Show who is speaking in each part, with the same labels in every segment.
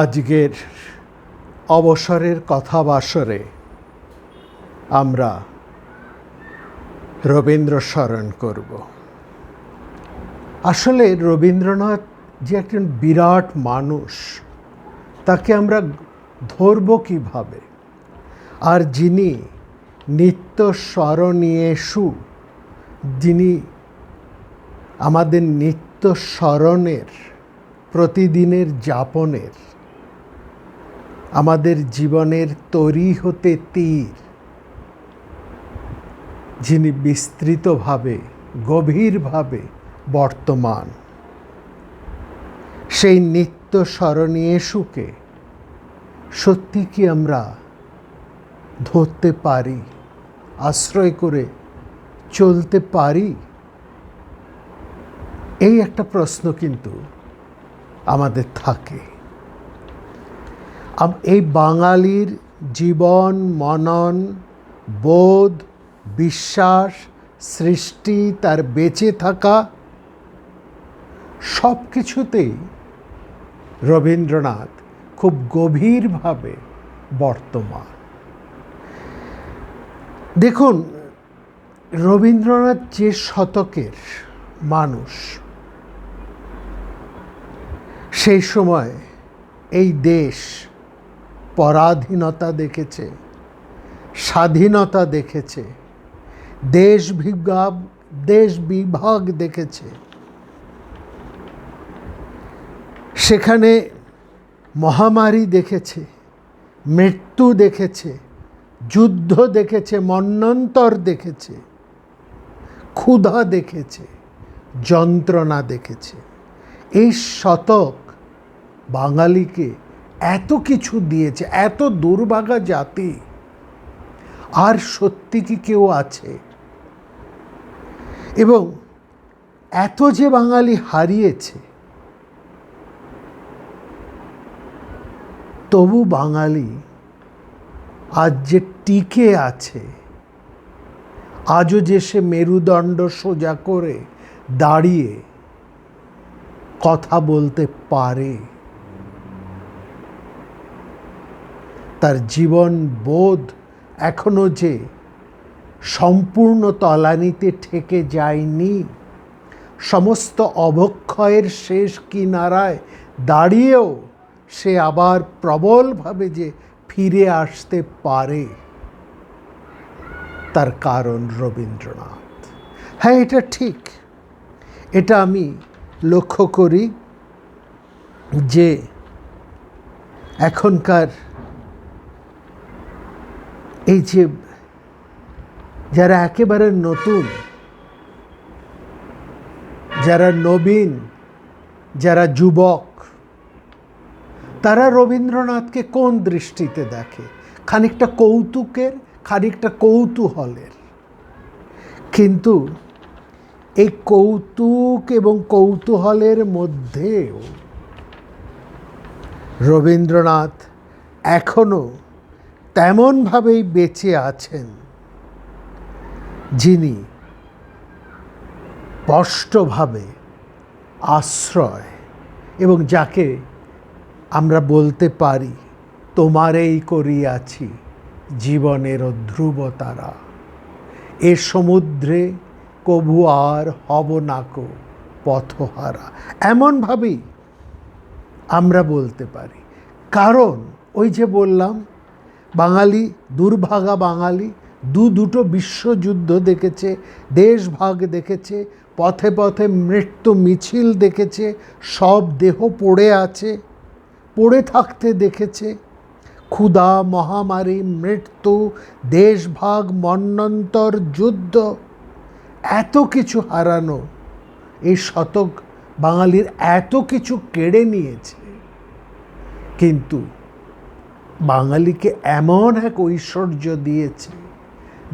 Speaker 1: আজকের অবসরের কথাবাসরে আমরা রবীন্দ্র স্মরণ করব। আসলে রবীন্দ্রনাথ যে একজন বিরাট মানুষ, তাকে আমরা ধরব কীভাবে? আর যিনি নিত্য স্মরণীয়েষু, যিনি আমাদের নিত্য স্মরণের, প্রতিদিনের যাপনের, আমাদের জীবনের তরি হতে তীর, যিনি বিস্তৃতভাবে গভীরভাবে বর্তমান, সেই নিত্য স্মরণীয়েষুকে সত্যি কি আমরা ধরতে পারি, আশ্রয় করে চলতে পারি? এই একটা প্রশ্ন কিন্তু আমাদের থাকে। এই বাঙালির জীবন, মনন, বোধ, বিশ্বাস, সৃষ্টি, তার বেঁচে থাকা, সব কিছুতেই রবীন্দ্রনাথ খুব গভীরভাবে বর্তমান। দেখুন, রবীন্দ্রনাথ যে শতকের মানুষ, সেই সময় এই দেশ পরাধীনতা দেখেছে, স্বাধীনতা দেখেছে, দেশ বিভাগ দেখেছে, সেখানে মহামারী দেখেছে, মৃত্যু দেখেছে, যুদ্ধ দেখেছে, মন্বন্তর দেখেছে, ক্ষুধা দেখেছে, যন্ত্রণা দেখেছে। এই শতক বাঙালিকে এত কিছু দিয়েছে, এত দুর্ভাগা জাতি আর সত্যি কি কেউ আছে? এবং এত যে বাঙালি হারিয়েছে, তবু বাঙালি আজ যে টিকে আছে, আজও যে সে মেরুদণ্ড সোজা করে দাঁড়িয়ে কথা বলতে পারে, তার জীবন বোধ এখনো যে সম্পূর্ণ তলানিতে ঠেকে যায়নি, সমস্ত অবক্ষয়ের শেষ কিনারায় দাঁড়িয়েও সে আবার প্রবলভাবে যে ফিরে আসতে পারে, তার কারণ রবীন্দ্রনাথ। হ্যাঁ, এটা ঠিক। এটা আমি লক্ষ্য করি যে এখনকার এই যে যারা একেবারে নতুন, যারা নবীন, যারা যুবক, তারা রবীন্দ্রনাথকে কোন দৃষ্টিতে দেখে? খানিকটা কৌতুকের, খানিকটা কৌতূহলের। কিন্তু এই কৌতুক এবং কৌতূহলের মধ্যেও রবীন্দ্রনাথ এখনো তেমনভাবেই বেঁচে আছেন, যিনি স্পষ্টভাবে আশ্রয়, এবং যাকে আমরা বলতে পারি, তোমারেই করিয়াছি জীবনের ধ্রুব তারা, এ সমুদ্রে কভু আর হব নাকো পথহারা। এমনভাবেই আমরা বলতে পারি। কারণ ওই যে বললাম, বাঙালি দুর্ভাগা বাঙালি, দুটো বিশ্বযুদ্ধ দেখেছে, দেশভাগ দেখেছে, পথে পথে মৃত্যু মিছিল দেখেছে, সব দেহ পড়ে আছে, পড়ে থাকতে দেখেছে, ক্ষুধা, মহামারী, মৃত্যু, দেশভাগ, মন্বন্তর, যুদ্ধ, এত কিছু হারানো এই শতক বাঙালির এত কিছু কেড়ে নিয়েছে। কিন্তু বাঙালিকে এমন এক ঐশ্বর্য দিয়েছে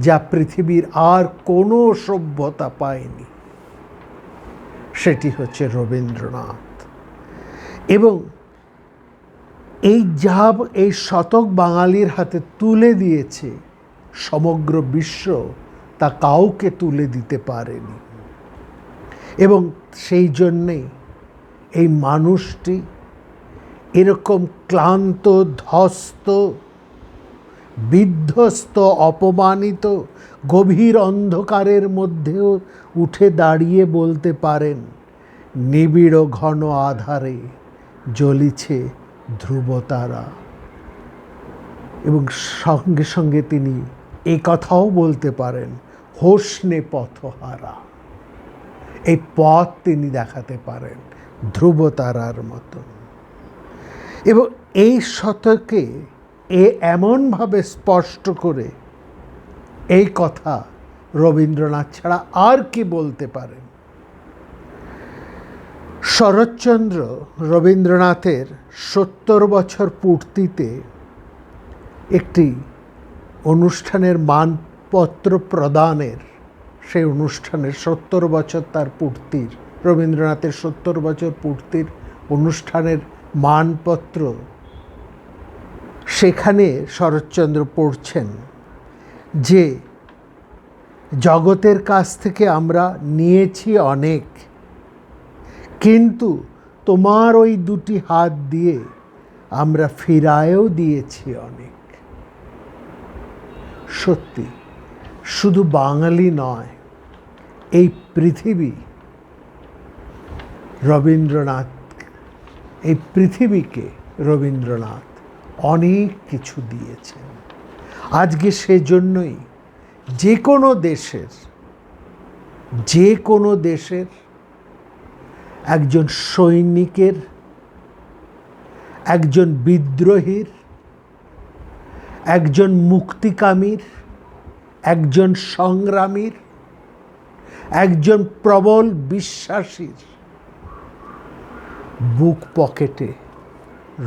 Speaker 1: যা পৃথিবীর আর কোনো সভ্যতা পায়নি, সেটি হচ্ছে রবীন্দ্রনাথ। এবং এই শতক বাঙালির হাতে তুলে দিয়েছে সমগ্র বিশ্ব, তা কাউকে তুলে দিতে পারেনি। এবং সেই জন্যেই এই মানুষটি এরকম ক্লান্ত, ধ্বস্ত, বিধ্বস্ত, অপমানিত গভীর অন্ধকারের মধ্যেও উঠে দাঁড়িয়ে বলতে পারেন, নিবিড় ঘন আধারে জ্বলিছে ধ্রুবতারা। এবং সঙ্গে সঙ্গে তিনি এই কথাও বলতে পারেন, হোসনে পথহারা। এই পথ তিনি দেখাতে পারেন ধ্রুবতারার মতন। এবং এই শতকে এমনভাবে স্পষ্ট করে এই কথা রবীন্দ্রনাথ ছাড়া আর কি বলতে পারেন? শরৎচন্দ্র রবীন্দ্রনাথের ৭০ বছর পূর্তিতে একটি অনুষ্ঠানের মানপত্র প্রদানের, সেই অনুষ্ঠানের ৭০ বছর তার পূর্তির, রবীন্দ্রনাথের ৭০ বছর পূর্তির অনুষ্ঠানের মানপত্র, সেখানে শরৎচন্দ্র পড়ছেন যে জগতের কাছ থেকে আমরা নিয়েছি অনেক, কিন্তু তোমার ওই দুটি হাত দিয়ে আমরা ফিরায়ও দিয়েছি অনেক। সত্যি, শুধু বাঙালি নয়, এই পৃথিবী রবীন্দ্রনাথ, এই পৃথিবীকে রবীন্দ্রনাথ অনেক কিছু দিয়েছেন। আজকে সেজন্যই যে কোনো দেশের একজন সৈনিকের, একজন বিদ্রোহীর, একজন মুক্তিকামীর, একজন সংগ্রামীর, একজন প্রবল বিশ্বাসীর বুক পকেটে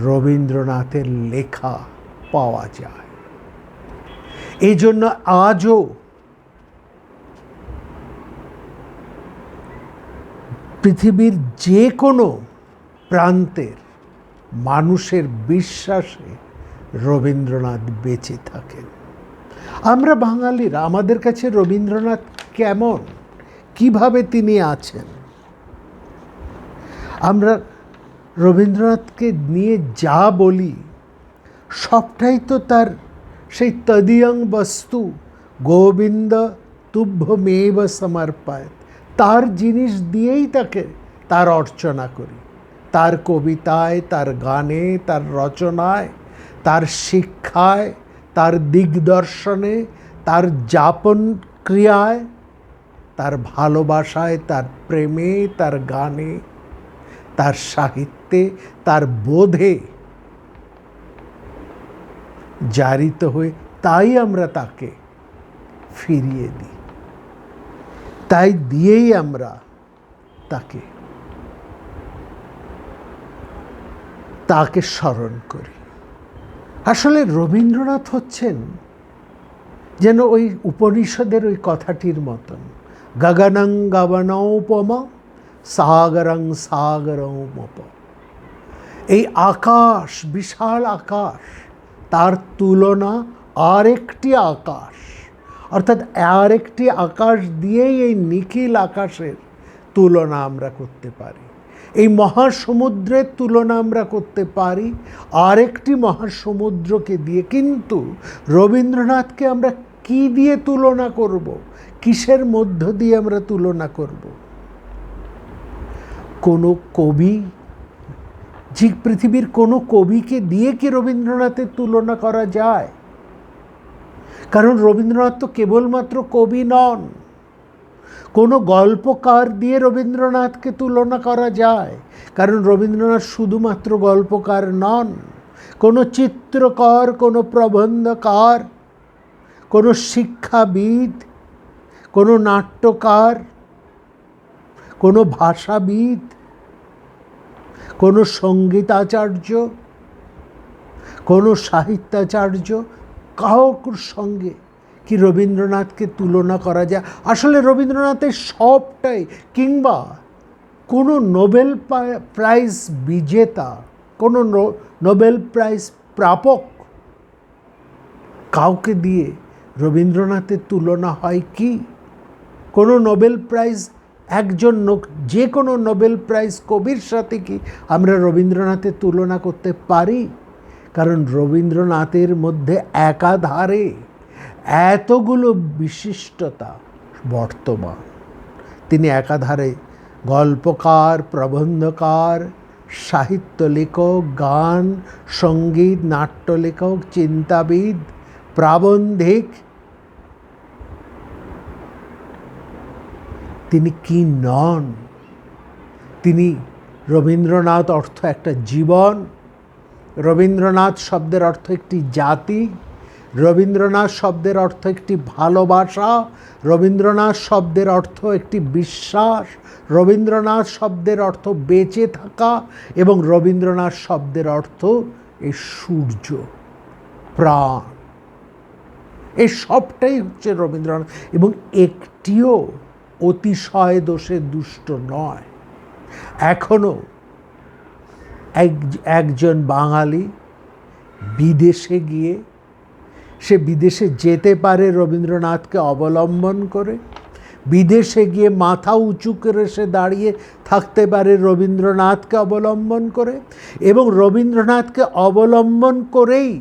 Speaker 1: রবীন্দ্রনাথের লেখা পাওয়া যায়। এই জন্য আজও পৃথিবীর যে কোনো প্রান্তের মানুষের বিশ্বাসে রবীন্দ্রনাথ বেঁচে থাকেন। আমরা বাঙালিরা, আমাদের কাছে রবীন্দ্রনাথ কেমন, কিভাবে তিনি আছেন? আমরা রবীন্দ্রনাথকে নিয়ে যা বলি সবটাই তো তার সেই তদীয়ং বস্তু গোবিন্দ তুভ্যমেব সমর্পয়ত, তার জিনিস দিয়েই তার অর্চনা করি। তার কবিতায়, তার গানে, তার রচনায়, তার শিক্ষায়, তার দিগদর্শনে, তার যাপন ক্রিয়ায়, তার ভালোবাসায়, তার প্রেমে, তার গানে, তার সাহিত্যে, তার বোধে জারিত হয়ে তাই আমরা তাকে ফিরিয়ে দিই, তাই দিয়েই আমরা তাকে স্মরণ করি। আসলে রবীন্দ্রনাথ হচ্ছেন যেন ওই উপনিষদের ওই কথাটির মতন, গগনং গগনৌপমা সাগরং সাগরৌমপ। এই আকাশ, বিশাল আকাশ, তার তুলনা আরেকটি আকাশ, অর্থাৎ আরেকটি আকাশ দিয়েই এই নিখিল আকাশের তুলনা আমরা করতে পারি। এই মহাসমুদ্রের তুলনা আমরা করতে পারি আরেকটি মহাসমুদ্রকে দিয়ে। কিন্তু রবীন্দ্রনাথকে আমরা কি দিয়ে তুলনা করব? কিসের মধ্য দিয়ে আমরা তুলনা করব? কোনো কবি, যে পৃথিবীর কোনো কবিকে দিয়ে কি রবীন্দ্রনাথের তুলনা করা যায়? কারণ রবীন্দ্রনাথ তো কেবলমাত্র কবি নন। কোনো গল্পকার দিয়ে রবীন্দ্রনাথকে তুলনা করা যায়, কারণ রবীন্দ্রনাথ শুধুমাত্র গল্পকার নন। কোনো চিত্রকর, কোনো প্রবন্ধকার, কোনো শিক্ষাবিদ, কোনো নাট্যকার, কোনো ভাষাবিদ, কোনো সঙ্গীতাচার্য, কোনো সাহিত্যাচার্য, কাউর সঙ্গে কি রবীন্দ্রনাথকে তুলনা করা যায়? আসলে রবীন্দ্রনাথের সবটাই, কিংবা কোনো নোবেল প্রাইজ বিজেতা, কোনো নোবেল প্রাইজ প্রাপক কাউকে দিয়ে রবীন্দ্রনাথের তুলনা হয় কি? কোনো নোবেল প্রাইজ একজন যে কোনো নোবেল প্রাইজ কবির সাথে কি আমরা রবীন্দ্রনাথের তুলনা করতে পারি? কারণ রবীন্দ্রনাথের মধ্যে একাধারে এতগুলো বিশিষ্টতা বর্তমান। তিনি একাধারে গল্পকার, প্রবন্ধকার, সাহিত্য লেখক, গান, সঙ্গীত, নাট্য লেখক, চিন্তাবিদ, প্রাবন্ধিক। তিনি কি নন? তিনি রবীন্দ্রনাথ অর্থ একটা জীবন, রবীন্দ্রনাথ শব্দের অর্থ একটি জাতি, রবীন্দ্রনাথ শব্দের অর্থ একটি ভালোবাসা, রবীন্দ্রনাথ শব্দের অর্থ একটি বিশ্বাস, রবীন্দ্রনাথ শব্দের অর্থ বেঁচে থাকা, এবং রবীন্দ্রনাথ শব্দের অর্থ এই সূর্য, প্রাণ। এই সবটাই হচ্ছে রবীন্দ্রনাথ, এবং একটিও অতিশয় দোষে দুষ্ট নয়। এখনো একজন বাঙালি বিদেশে গিয়ে, সে বিদেশে যেতে পারে রবীন্দ্রনাথকে অবলম্বন করে, বিদেশে গিয়ে মাথা উঁচু করে সে দাঁড়িয়ে থাকতে পারে রবীন্দ্রনাথকে অবলম্বন করে, এবং রবীন্দ্রনাথকে অবলম্বন করেই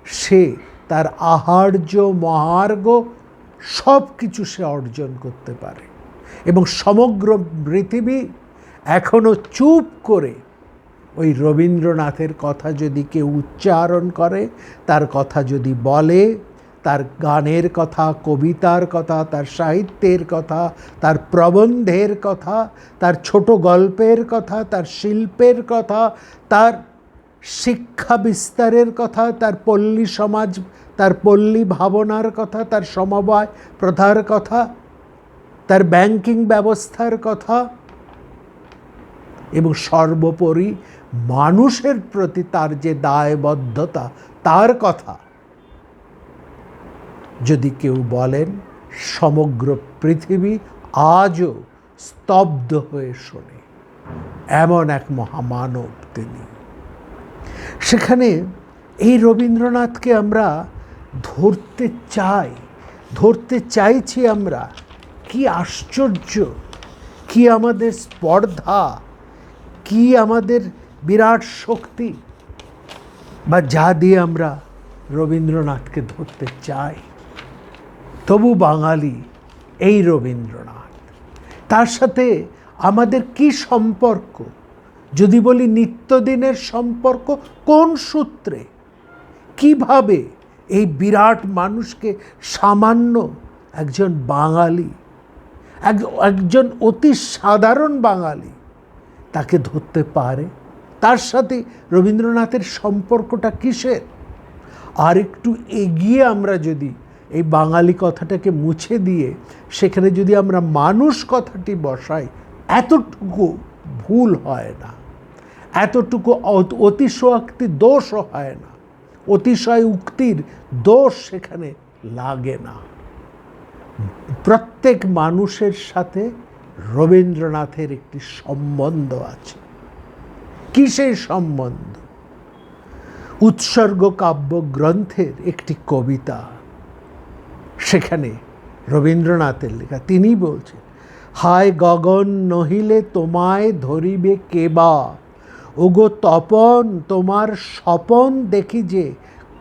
Speaker 1: সে তার আহার্য মহার্ঘ সব কিছু সে অর্জন করতে পারে। এবং সমগ্র পৃথিবী এখনো চুপ করে ওই রবীন্দ্রনাথের কথা যদি কেউ উচ্চারণ করে, তার কথা যদি বলে, তার গানের কথা, কবিতার কথা, তার সাহিত্যের কথা, তার প্রবন্ধের কথা, তার ছোট গল্পের কথা, তার শিল্পের কথা, তার শিক্ষা বিস্তারের কথা, তার পল্লী সমাজ, তার পল্লী ভাবনার কথা, তার সমবায় প্রথার কথা, তার ব্যাংকিং ব্যবস্থার কথা, এবং সর্বোপরি মানুষের প্রতি তার যে দায়বদ্ধতা তার কথা যদি কেউ বলেন, সমগ্র পৃথিবী আজও স্তব্ধ হয়ে শোনে। এমন এক মহামানব তিনি। সেখানে এই রবীন্দ্রনাথকে আমরা ধরতে চাইছি আমরা। কি আশ্চর্য, কি আমাদের স্পর্ধা, কি আমাদের বিরাট শক্তি, বা যা দিয়ে আমরা রবীন্দ্রনাথকে ধরতে চাই। তবু বাঙালি এই রবীন্দ্রনাথ, তার সাথে আমাদের কি সম্পর্ক? যদি বলি নিত্যদিনের সম্পর্ক, কোন সূত্রে, কিভাবে এই বিরাট মানুষকে সামান্য একজন বাঙালি, একজন অতি সাধারণ বাঙালি তাকে ধরতে পারে? তার সাথে রবীন্দ্রনাথের সম্পর্কটা কিসের? আর একটু এগিয়ে আমরা যদি এই বাঙালি কথাটাকে মুছে দিয়ে সেখানে যদি আমরা মানুষ কথাটি বসাই, এতটুকু ভুল হয় না, এতটুকু অতিশয়োক্তি দোষও হয় না, অতিশয় উক্তির দোষ সেখানে লাগে না। প্রত্যেক মানুষের সাথে রবীন্দ্রনাথের একটি সম্বন্ধ আছে। কি সেই সম্বন্ধ? উৎসর্গ কাব্য গ্রন্থের একটি কবিতা, সেখানে রবীন্দ্রনাথের লেখা। তিনি বলছেন, হায় গগন নহিলে তোমায় ধরিবে কেবা, ওগো তপন তোমার স্বপন দেখি যে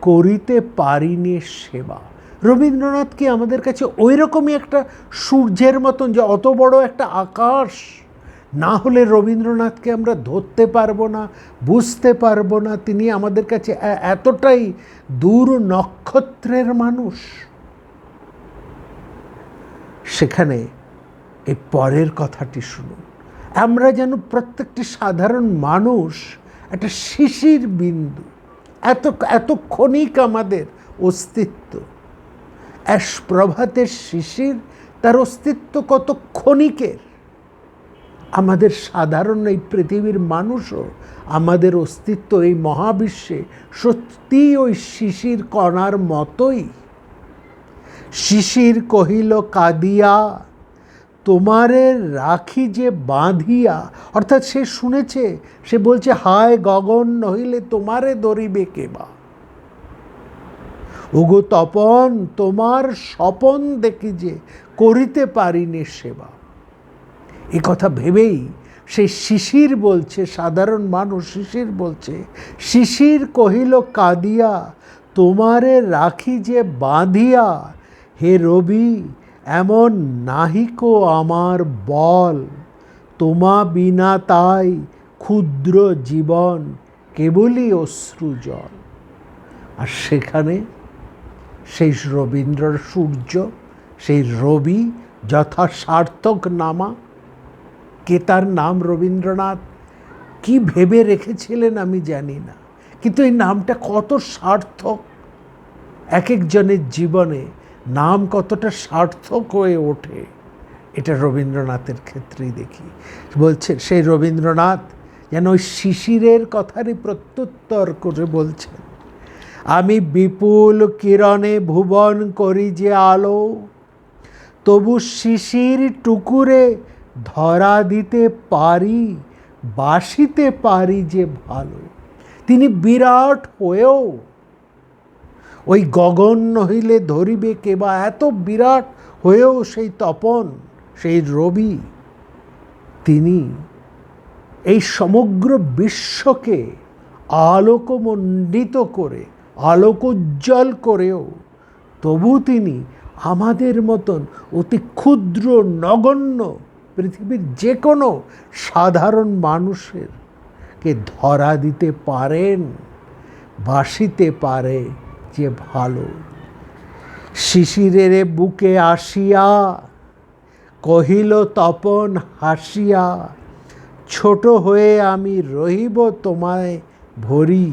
Speaker 1: করিতে পারিনি সেবা। রবীন্দ্রনাথ কি আমাদের কাছে ওই রকমই একটা সূর্যের মতন, যে অত বড় একটা আকাশ না হলে রবীন্দ্রনাথকে আমরা ধরতে পারবো না, বুঝতে পারবো না? তিনি আমাদের কাছে এতটাই দূর নক্ষত্রের মানুষ। সেখানে এই পরের কথাটি শুনুন। আমরা যেন প্রত্যেকটি সাধারণ মানুষ একটা শিশির বিন্দু, এত ক্ষণিক আমাদের অস্তিত্ব। প্রভাতের শিশির, তার অস্তিত্ব কত ক্ষণিকের। আমাদের সাধারণ এই পৃথিবীর মানুষও, আমাদের অস্তিত্ব এই মহাবিশ্বে সত্যি ওই শিশির কণার মতোই। শিশির কহিল কাঁদিয়া, তোমারে রাখি যে বাঁধিয়া। অর্থাৎ সে শুনেছে, সে বলছে, হায় গগন নহিলে তোমারে ধরিবে কেবা, ওগো তপন তোমার স্বপন দেখি যে করিতে পারিনি সেবা। এ কথা ভেবেই সেই শিশির বলছে, সাধারণ মানুষ শিশির বলছে, শিশির কহিল কাঁদিয়া তোমারে রাখি যে বাঁধিয়া, হে রবি এমন নাহিকো আমার বল, তোমা বিনা তাই ক্ষুদ্র জীবন কেবলই অশ্রুজল। আর সেখানে সেই রবীন্দ্র সূর্য, সেই রবি যথা সার্থক নামা, কে তার নাম রবীন্দ্রনাথ কি ভেবে রেখেছিলেন আমি জানি না, কিন্তু এই নামটা কত সার্থক। এক একজনের জীবনে নাম কতটা সার্থক হয়ে ওঠে, এটা রবীন্দ্রনাথের ক্ষেত্রেই দেখি। বলছে সেই রবীন্দ্রনাথ যেন ওই শিশিরের কথারই প্রত্যুত্তর করে বলছেন, আমি বিপুল কিরণে ভুবন করি যে আলো, তবু শিশির টুকুরে ধরা দিতে পারি, বাসিতে পারি যে ভালো। তিনি বিরাট হয়েও ওই গগন নহিলে ধরিবে কেবা, এত বিরাট হয়েও সেই তপন, সেই রবি, তিনি এই সমগ্র বিশ্বকে আলোকমণ্ডিত করে, আলোকোজ্জ্বল করেও তবু তিনি আমাদের মতন অতি ক্ষুদ্র নগণ্য পৃথিবীর যে কোনো সাধারণ মানুষের কে ধরা দিতে পারেন, বাসিতে পারে যে ভালো। শিশিরের বুকে আসিয়া কহিল তপন হাসিয়া, ছোট হয়ে আমি রহিব তোমায় ভরি,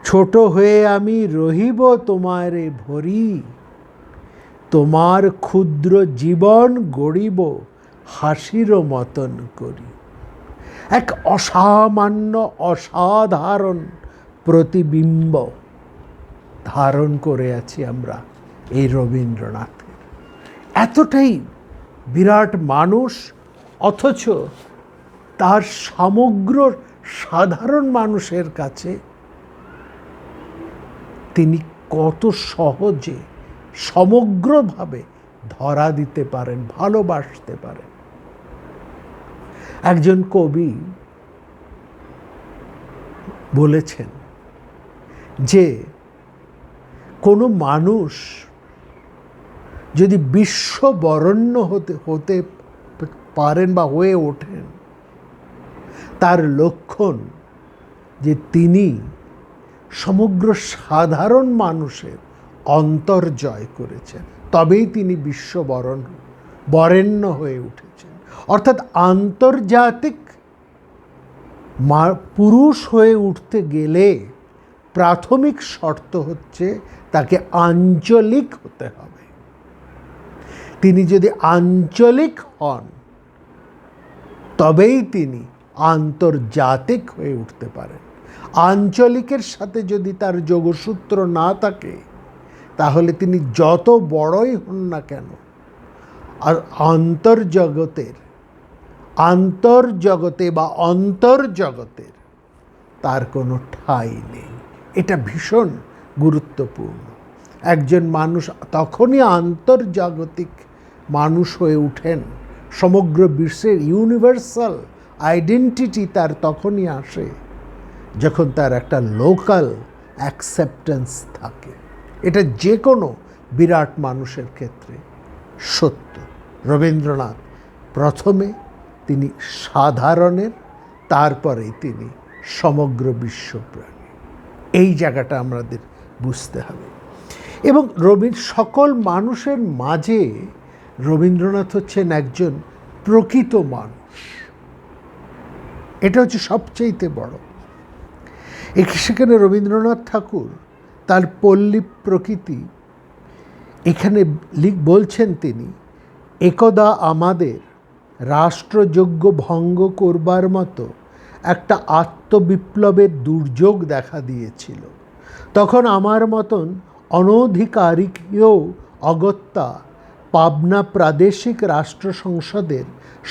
Speaker 1: ছোট হয়ে আমি রহিব তোমারে ভরি, তোমার ক্ষুদ্র জীবন গড়িব হাসির মতন করি। এক অসামান্য অসাধারণ প্রতিবিম্ব ধারণ করে আছি আমরা এই রবীন্দ্রনাথের। এতটাই বিরাট মানুষ, অথচ তার সমগ্র সাধারণ মানুষের কাছে তিনি কত সহজে সমগ্রভাবে ধরা দিতে পারেন, ভালোবাসতে পারেন। একজন কবি বলেছেন যে কোনো মানুষ যদি বিশ্ববরেণ্য হতে পারেন বা হয়ে ওঠেন, তার লক্ষণ যে তিনি সমগ্র সাধারণ মানুষের অন্তর জয় করেছেন, তবেই তিনি বরেণ্য হয়ে উঠেছেন। অর্থাৎ আন্তর্জাতিক পুরুষ হয়ে উঠতে গেলে প্রাথমিক শর্ত হচ্ছে তাকে আঞ্চলিক হতে হবে। তিনি যদি আঞ্চলিক হন তবেই তিনি আন্তর্জাতিক হয়ে উঠতে পারেন। আঞ্চলিকের সাথে যদি তার যোগসূত্র না থাকে, তাহলে তিনি যত বড়ই হন না কেন, আর আন্তর্জগতে বা অন্তর্জগতের তার কোনো ঠাঁই নেই। এটা ভীষণ গুরুত্বপূর্ণ। একজন মানুষ তখনই আন্তর্জাগতিক মানুষ হয়ে উঠেন, সমগ্র বিশ্বের ইউনিভার্সাল আইডেন্টিটি তার তখনই আসে যখন তার একটা লোকাল অ্যাকসেপ্টেন্স থাকে। এটা যে কোনো বিরাট মানুষের ক্ষেত্রে সত্য। রবীন্দ্রনাথ প্রথমে তিনি সাধারণের, তারপরেই তিনি সমগ্র বিশ্বপ্রাণী। এই জায়গাটা আমাদের বুঝতে হবে। এবং সকল মানুষের মাঝে রবীন্দ্রনাথ হচ্ছেন একজন প্রকৃত মানুষ। এটা হচ্ছে সবচেয়ে বড়। সেখানে রবীন্দ্রনাথ ঠাকুর তার পল্লী প্রকৃতি এখানে বলছেন তিনি, একদা আমাদের রাষ্ট্রযজ্ঞ ভঙ্গ করবার মতো একটা আত্মবিপ্লবের দুর্যোগ দেখা দিয়েছিল। তখন আমার মতন অনধিকারিকীয় অগত্যা পাবনা প্রাদেশিক রাষ্ট্র সংসদের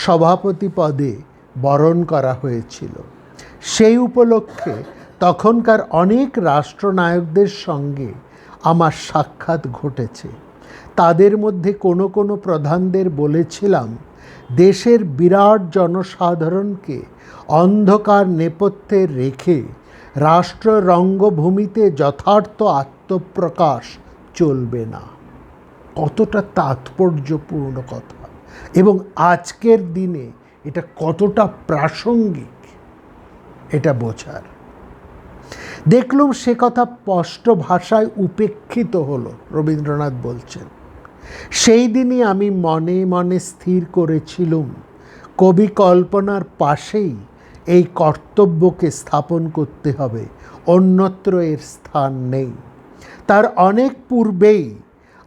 Speaker 1: সভাপতি পদে বরণ করা হয়েছিল। সেই উপলক্ষে তখনকার অনেক রাষ্ট্রনায়কদের সঙ্গে আমার সাক্ষাৎ ঘটেছে। তাদের মধ্যে কোনো প্রধানদের বলেছিলাম দেশের বিরাট জনসাধারণকে অন্ধকার নেপথ্যে রেখে রাষ্ট্র রঙ্গভূমিতে যথার্থ আত্মপ্রকাশ চলবে না। কতটা তাৎপর্যপূর্ণ কথা, এবং আজকের দিনে এটা কতটা প্রাসঙ্গিক এটা বোঝার। দেখলুম সে কথা স্পষ্ট ভাষায় উপেক্ষিত হলো। রবীন্দ্রনাথ বলছেন, সেই দিনই আমি মনে মনে স্থির করেছিলুম কবি কল্পনার পাশেই এই কর্তব্যকে স্থাপন করতে হবে, অন্যত্র এর স্থান নেই। তার অনেক পূর্বেই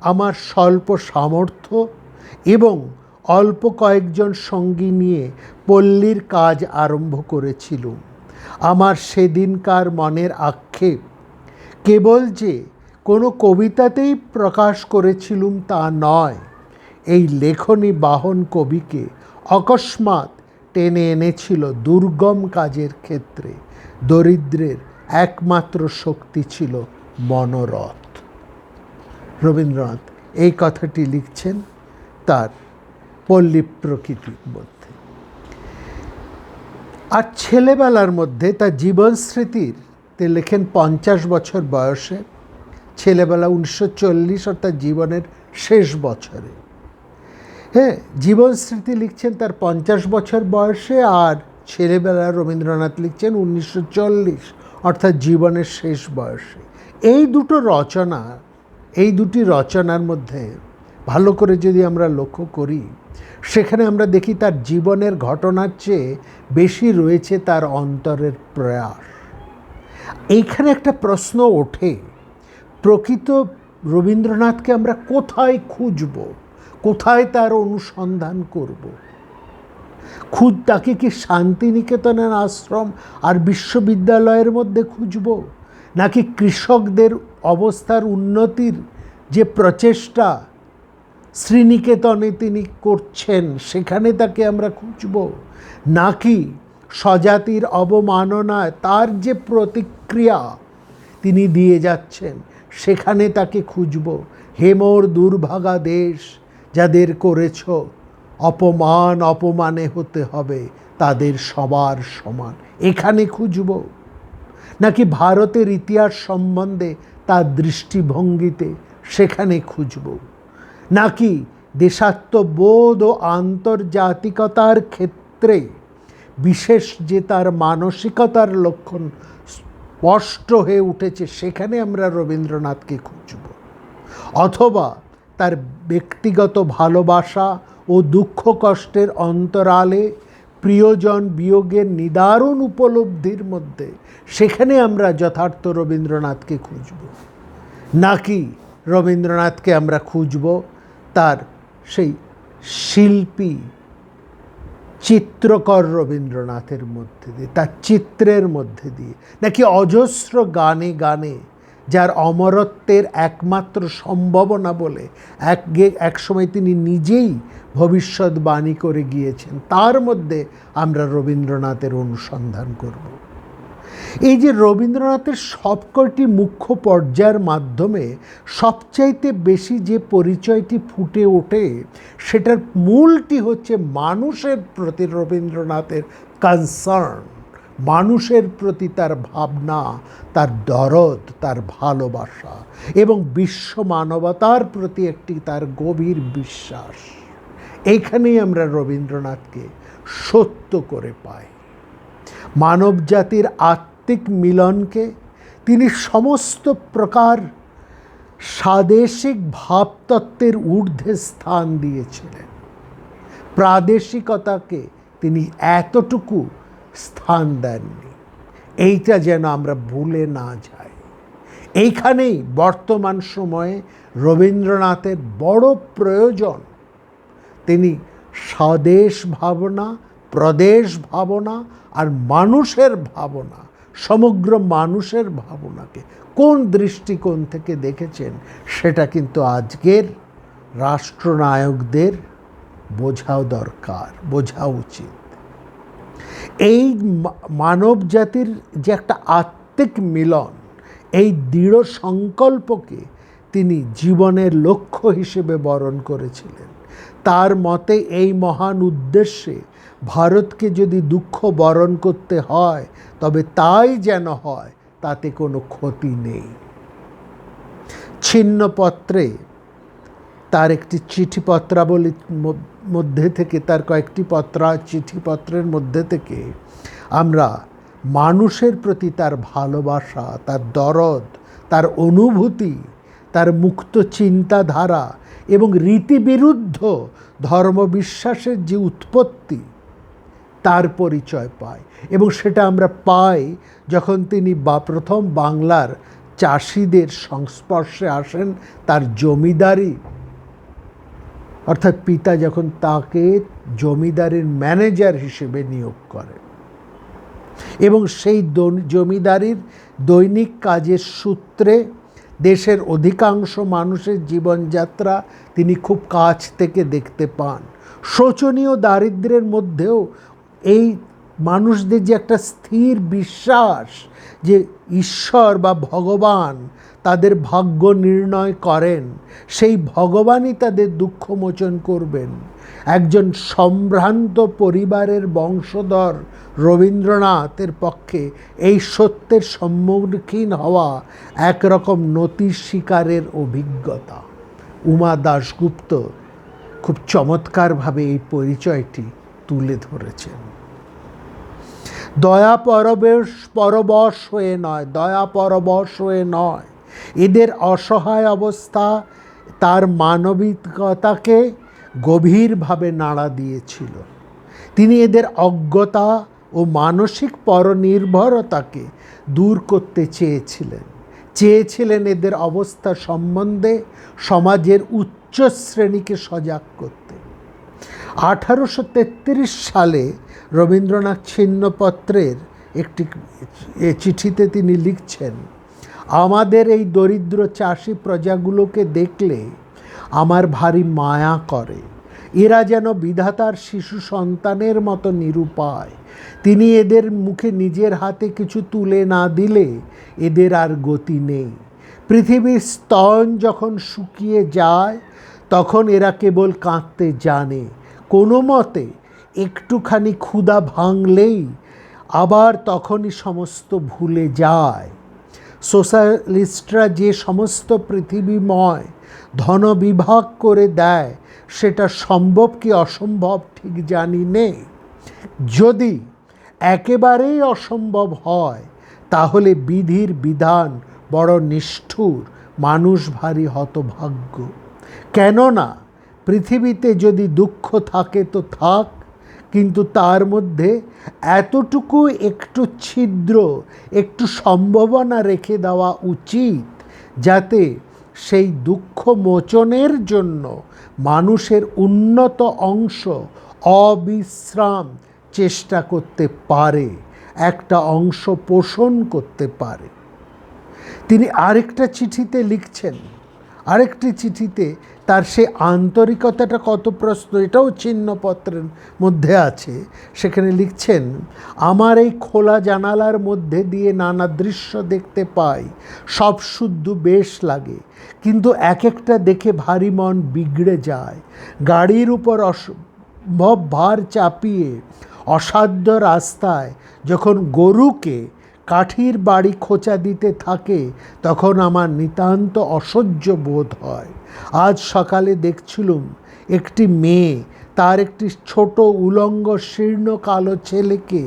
Speaker 1: আমার স্বল্প সামর্থ্য এবং অল্প কয়েকজন সঙ্গী নিয়ে পল্লীর কাজ আরম্ভ করেছিলুম। আমার সেদিনকার মনের আক্ষেপ কেবল যে কোনো কবিতাতেই প্রকাশ করেছিলুম তা নয়, এই লেখনী বাহন কবিকে অকস্মাৎ টেনে এনেছিল দুর্গম কাজের ক্ষেত্রে। দরিদ্রের একমাত্র শক্তি ছিল মনোরথ। রবীন্দ্রনাথ এই কথাটি লিখছেন তার পল্লী প্রকৃতির মধ্যে। আর ছেলেবেলার মধ্যে তার জীবন স্মৃতিতে লেখেন 50 বছর বয়সে, ছেলেবেলা 1940 অর্থাৎ জীবনের শেষ বছরে। হ্যাঁ, জীবন স্মৃতি লিখছেন তার 50 বছর বয়সে, আর ছেলেবেলা রবীন্দ্রনাথ লিখছেন 1940 অর্থাৎ জীবনের শেষ বয়সে। এই দুটি রচনার মধ্যে ভালো করে যদি আমরা লক্ষ্য করি, সেখানে আমরা দেখি তার জীবনের ঘটনার চেয়ে বেশি রয়েছে তার অন্তরের প্রয়াস। এইখানে একটা প্রশ্ন ওঠে, প্রকৃত রবীন্দ্রনাথকে আমরা কোথায় খুঁজব, কোথায় তার অনুসন্ধান করব? তাকে কি শান্তিনিকেতনের আশ্রম আর বিশ্ববিদ্যালয়ের মধ্যে খুঁজব, নাকি কৃষকদের অবস্থার উন্নতির যে প্রচেষ্টা শ্রীনিকেতনে তিনি করছেন সেখানে তাকে আমরা খুঁজব, নাকি স্বজাতির অবমাননায় তার যে প্রতিক্রিয়া তিনি দিয়ে যাচ্ছেন সেখানে তাকে খুঁজব? হে মোর দুর্ভাগা দেশ, যাদের করেছ অপমান, অপমানে হতে হবে তাদের সবার সমান, এখানে খুঁজব? নাকি ভারতের ইতিহাস সম্বন্ধে তার দৃষ্টিভঙ্গিতে সেখানে খুঁজব? নাকি দেশাত্মবোধ ও আন্তর্জাতিকতার ক্ষেত্রে বিশেষ যে তার মানসিকতার লক্ষণ স্পষ্ট হয়ে উঠেছে সেখানে আমরা রবীন্দ্রনাথকে খুঁজব? অথবা তার ব্যক্তিগত ভালোবাসা ও দুঃখ কষ্টের অন্তরালে প্রিয়জন বিয়োগের নিদারুণ উপলব্ধির মধ্যে সেখানে আমরা যথার্থ রবীন্দ্রনাথকে খুঁজব? নাকি রবীন্দ্রনাথকে আমরা খুঁজব তার সেই শিল্পী চিত্রকর রবীন্দ্রনাথের মধ্যে দিয়ে, তার চিত্রের মধ্যে দিয়ে? নাকি অজস্র গানে গানে যার অমরত্বের একমাত্র সম্ভাবনা বলে এক সময় তিনি নিজেই ভবিষ্যৎবাণী করে গিয়েছেন, তার মধ্যে আমরা রবীন্দ্রনাথের অনুসন্ধান করব? এই যে রবীন্দ্রনাথের সবকটি মুখ্য পর্যায়ের মাধ্যমে সবচাইতে বেশি যে পরিচয়টি ফুটে ওঠে, সেটার মূলটি হচ্ছে মানুষের প্রতি রবীন্দ্রনাথের কনসার্ন, মানুষের প্রতি তার ভাবনা, তার দরদ, তার ভালোবাসা এবং বিশ্ব মানবতার প্রতি একটি তার গভীর বিশ্বাস। এইখানেই আমরা রবীন্দ্রনাথকে সত্য করে পাই। মানব জাতির আত্মিক মিলনকে তিনি সমস্ত প্রকার স্বাদেশিক ভাবতত্ত্বের ঊর্ধ্বে স্থান দিয়েছিলেন। প্রাদেশিকতাকে তিনি এতটুকু স্থান দেননি, এইটা যেন আমরা ভুলে না যাই। এইখানেই বর্তমান সময়ে রবীন্দ্রনাথের বড় প্রয়োজন। তিনি স্বদেশ ভাবনা, প্রদেশ ভাবনা আর মানুষের ভাবনা, সমগ্র মানুষের ভাবনাকে কোন দৃষ্টিকোণ থেকে দেখেছেন সেটা কিন্তু আজকের রাষ্ট্রনায়কদের বোঝাও দরকার, বোঝা উচিত। এই মানব জাতির যে একটা আত্মিক মিলন, এই দৃঢ় সংকল্পকে তিনি জীবনের লক্ষ্য হিসেবে বরণ করেছিলেন। তার মতে এই মহান উদ্দেশ্যে ভারতকে যদি দুঃখ বরণ করতে হয় তবে তাই যেন হয়, তাতে কোনো ক্ষতি নেই। ছিন্নপত্রে তার একটি চিঠিপত্রাবলীর মধ্যে থেকে, তার কয়েকটি চিঠিপত্রের মধ্যে থেকে আমরা মানুষের প্রতি তার ভালোবাসা, তার দরদ, তার অনুভূতি, তার মুক্ত চিন্তাধারা এবং রীতিবিরুদ্ধ ধর্মবিশ্বাসের যে উৎপত্তি, তার পরিচয় পাই। এবং সেটা আমরা পাই যখন তিনি প্রথম বাংলার চাষিদের সংস্পর্শে আসেন, তার জমিদারি অর্থাৎ পিতা যখন তাকে জমিদারির ম্যানেজার হিসেবে নিয়োগ করে এবং সেই জমিদারির দৈনিক কাজের সূত্রে দেশের অধিকাংশ মানুষের জীবনযাত্রা তিনি খুব কাছ থেকে দেখতে পান। শোচনীয় দারিদ্র্যের মধ্যেও এই মানুষদের যে একটা স্থির বিশ্বাস যে ঈশ্বর বা ভগবান তাদের ভাগ্য নির্ণয় করেন, সেই ভগবানই তাদের দুঃখ মোচন করবেন, একজন সম্ভ্রান্ত পরিবারের বংশধর রবীন্দ্রনাথের পক্ষে এই সত্যের সম্মুখীন হওয়া একরকম নতি শিকারের অভিজ্ঞতা। উমা দাশগুপ্ত খুব চমৎকারভাবে এই পরিচয়টি তুলে ধরেছেন। দয়া পরবশ হয়ে নয়, এদের অসহায় অবস্থা তার মানবিকতাকে গভীরভাবে নাড়া দিয়েছিল। তিনি এদের অজ্ঞতা ও মানসিক পরনির্ভরতাকে দূর করতে চেয়েছিলেন এদের অবস্থা সম্বন্ধে সমাজের উচ্চ শ্রেণীকে সজাগ করতে। 1833 সালে রবীন্দ্রনাথ ছিন্নপত্রের একটি চিঠিতে তিনি লিখছেন, আমাদের এই দরিদ্র চাষি প্রজাগুলোকে দেখলে আমার ভারী মায়া করে। এরা যেন বিধাতার শিশু সন্তানের মতো নিরুপায়। তিনি এদের মুখে নিজের হাতে কিছু তুলে না দিলে এদের আর গতি নেই। পৃথিবীর স্তন যখন শুকিয়ে যায় তখন এরা কেবল কাঁদতে জানে। কোনো মতে একটুখানি ক্ষুধা ভাঙলেই আবার তখনই সমস্ত ভুলে যায়। সোশ্যালিস্টরা যে সমস্ত পৃথিবীময় ধন বিভাগ করে দেয় সেটা সম্ভব কি অসম্ভব ঠিক জানি নেই। যদি একেবারেই অসম্ভব হয় তাহলে বিধির বিধান বড় নিষ্ঠুর, মানুষ ভারী হতভাগ্য। কেননা পৃথিবীতে যদি দুঃখ থাকে তো থাক, কিন্তু তার মধ্যে এতটুকু একটু ছিদ্র, একটু সম্ভাবনা রেখে দেওয়া উচিত যাতে সেই দুঃখ মোচনের জন্য মানুষের উন্নত অংশ অবিশ্রাম চেষ্টা করতে পারে, একটা অংশ পোষণ করতে পারে। তিনি আরেকটা চিঠিতে লিখছেন, আরেকটি চিঠিতে তার সে আন্তরিকতাটা কত প্রশ্ন, এটাও চিহ্নপত্রের মধ্যে আছে। সেখানে লিখছেন, আমার এই খোলা জানালার মধ্যে দিয়ে নানা দৃশ্য দেখতে পাই, সব শুদ্ধ বেশ লাগে, কিন্তু এক একটা দেখে ভারী মন বিগড়ে যায়। গাড়ির উপর অসম্ভব ভার চাপিয়ে অসাধ্য রাস্তায় যখন গরুকে কাঠির বাড়ি খোঁচা দিতে থাকে তখন আমার নিতান্ত অসহ্য বোধ হয়। আজ সকালে দেখছিলুম একটি মেয়ে তার একটি ছোট উলঙ্গ শীর্ণ কালো ছেলেকে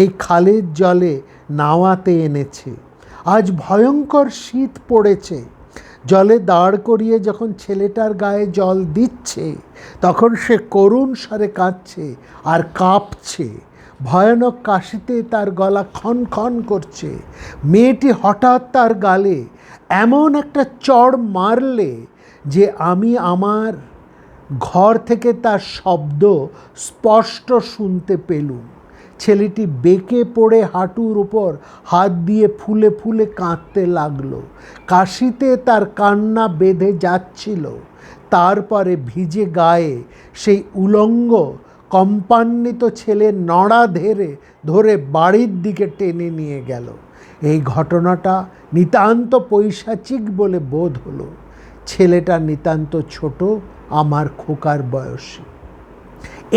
Speaker 1: এই খালের জলে নাওয়াতে এনেছে। আজ ভয়ঙ্কর শীত পড়েছে। জলে দাঁড় করিয়ে যখন ছেলেটার গায়ে জল দিচ্ছে তখন সে করুণ স্বরে কাঁদছে আর কাঁপছে। ভয়ানক কাশিতে তার গলা খন খন করছে। মেয়েটি হঠাৎ তার গালে এমন একটা চড় মারলে যে আমি আমার ঘর থেকে তার শব্দ স্পষ্ট শুনতে পেলুম। ছেলেটি বেঁকে পড়ে হাঁটুর উপর হাত দিয়ে ফুলে ফুলে কাঁদতে লাগলো। কাশিতে তার কান্না বেঁধে যাচ্ছিল। তারপরে ভিজে গায়ে সেই উলঙ্গ কম্পান্বিত ছেলের নড়া ধরে বাড়ির দিকে টেনে নিয়ে গেল। এই ঘটনাটা নিতান্ত পৈশাচিক বলে বোধ হলো। ছেলেটা নিতান্ত ছোট, আমার খোকার বয়সী।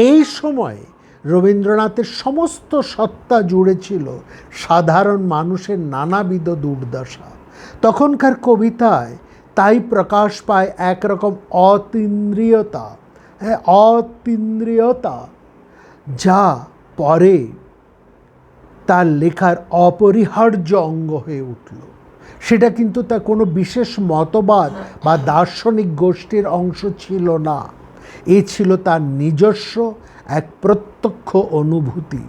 Speaker 1: এই সময় রবীন্দ্রনাথের সমস্ত সত্তা জুড়ে ছিল সাধারণ মানুষের নানাবিধ দুর্দশা। তখনকার কবিতায় তাই প্রকাশ পায় একরকম অতীন্দ্রিয়তা, যা পরে তার লেখার অপরিহার্য অঙ্গ হয়ে উঠল। সেটা কিন্তু তার কোনো বিশেষ মতবাদ বা দার্শনিক গোষ্ঠীর অংশ ছিল না, এ ছিল তার নিজস্ব এক প্রত্যক্ষ অনুভূতি।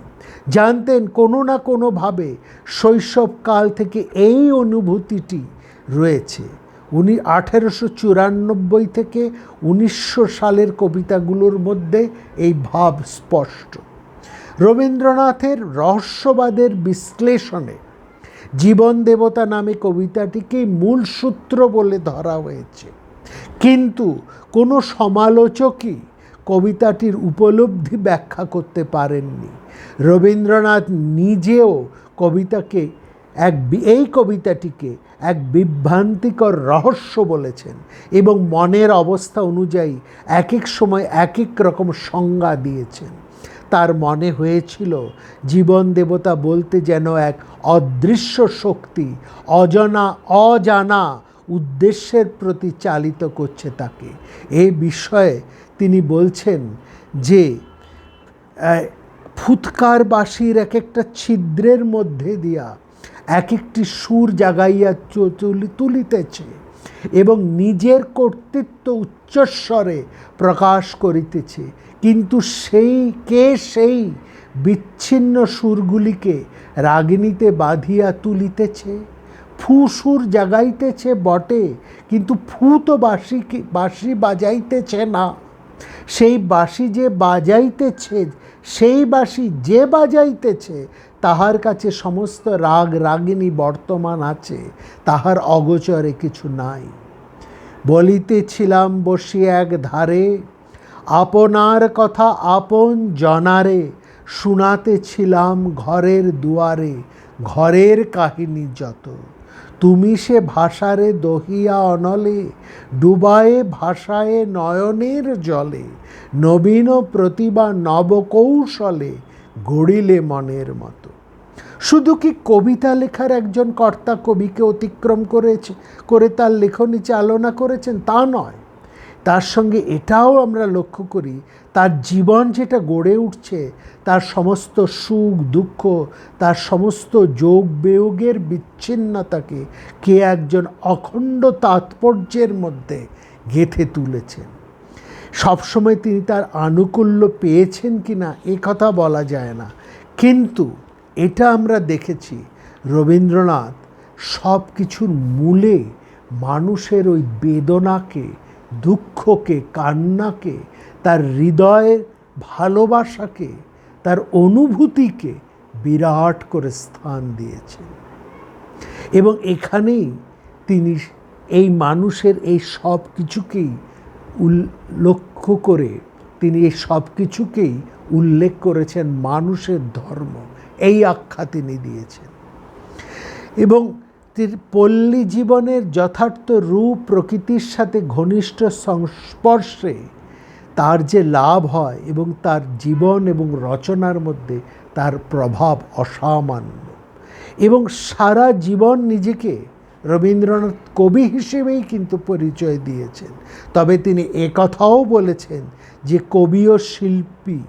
Speaker 1: জানতেন কোনো না কোনোভাবে শৈশবকাল থেকে এই অনুভূতিটি রয়েছে। উনি 1894 থেকে 1900 সালের কবিতাগুলোর মধ্যে এই ভাব স্পষ্ট। রবীন্দ্রনাথের রহস্যবাদের বিশ্লেষণে জীবন দেবতা নামে কবিতাটিকেই মূল সূত্র বলে ধরা হয়েছে, কিন্তু কোনো সমালোচকই কবিতাটির উপলব্ধি ব্যাখ্যা করতে পারেননি। রবীন্দ্রনাথ নিজেও এই কবিতাটিকে এক বিভ্রান্তিকর রহস্য বলেছেন এবং মনের অবস্থা অনুযায়ী এক এক সময় এক এক রকম সংজ্ঞা দিয়েছেন। তার মনে হয়েছিল জীবন দেবতা বলতে যেন এক অদৃশ্য শক্তি অজানা উদ্দেশ্যের প্রতি চালিত করছে তাকে। এই বিষয়ে তিনি বলছেন যে ফুৎকার বাঁশির এক একটা ছিদ্রের মধ্যে দিয়া এক একটি সুর জাগাইয়া তুলিতেছে এবং নিজের কর্তৃত্ব উচ্চস্বরে প্রকাশ করিতেছে, কিন্তু সেই বিচ্ছিন্ন সুরগুলিকে রাগিণীতে বাঁধিয়া তুলিতেছে। ফু সুর জাগাইতেছে বটে, কিন্তু ফু তো বাঁশি বাজাইতেছে না। সেই বাঁশি যে বাজাইতেছে, সেই বাঁশি যে বাজাইতেছে, তাহার কাছে সমস্ত রাগ রাগিণী বর্তমান আছে, তাহার অগোচরে কিছু নাই। বলিতেছিলাম বসিয়া এক ধারে, আপনার কথা আপন জনারে, শুনাতেছিলাম ঘরের দুয়ারে ঘরের কাহিনী যত। তুমি সে ভাষারে দহিয়া অনলে, ডুবায়ে ভাষায় নয়নের জলে, নবীন প্রতিভা নবকৌশলে গড়িলে মনের মতো। শুধু কি কবিতা লেখার একজন কর্তা কবিকে অতিক্রম করে তার লেখনী চালনা করেছেন তা নয়, তার সঙ্গে এটাও আমরা লক্ষ্য করি তার জীবন যেটা গড়ে উঠছে, তার সমস্ত সুখ দুঃখ, তার সমস্ত যোগ বিয়োগের বিচ্ছিন্নতাকে কে একজন অখণ্ড তাৎপর্যের মধ্যে গেঁথে তুলেছেন। সবসময় তিনি তার আনুকূল্য পেয়েছেন কিনা এ কথা বলা যায় না, কিন্তু এটা আমরা দেখেছি রবীন্দ্রনাথ সব কিছুর মূলে মানুষের ওই বেদনাকে, দুঃখকে, কান্নাকে, তার হৃদয়ের ভালোবাসাকে, তার অনুভূতিকে বিরাট করে স্থান দিয়েছেন। এবং এখানেই তিনি এই মানুষের এই সব কিছুকেই লক্ষ্য করে তিনি এই সব কিছুকেই উল্লেখ করেছেন মানুষের ধর্ম, এই আখ্যা তিনি দিয়েছেন। এবং পল্লী জীবনের যথার্থ রূপ প্রকৃতির সাথে ঘনিষ্ঠ সংস্পর্শে তার যে লাভ হয় এবং তার জীবন এবং রচনার মধ্যে তার প্রভাব অসামান্য। এবং সারা জীবন নিজেকে রবীন্দ্রনাথ কবি হিসেবেই কিন্তু পরিচয় দিয়েছেন, তবে তিনি একথাও বলেছেন যে কবি ও শিল্পী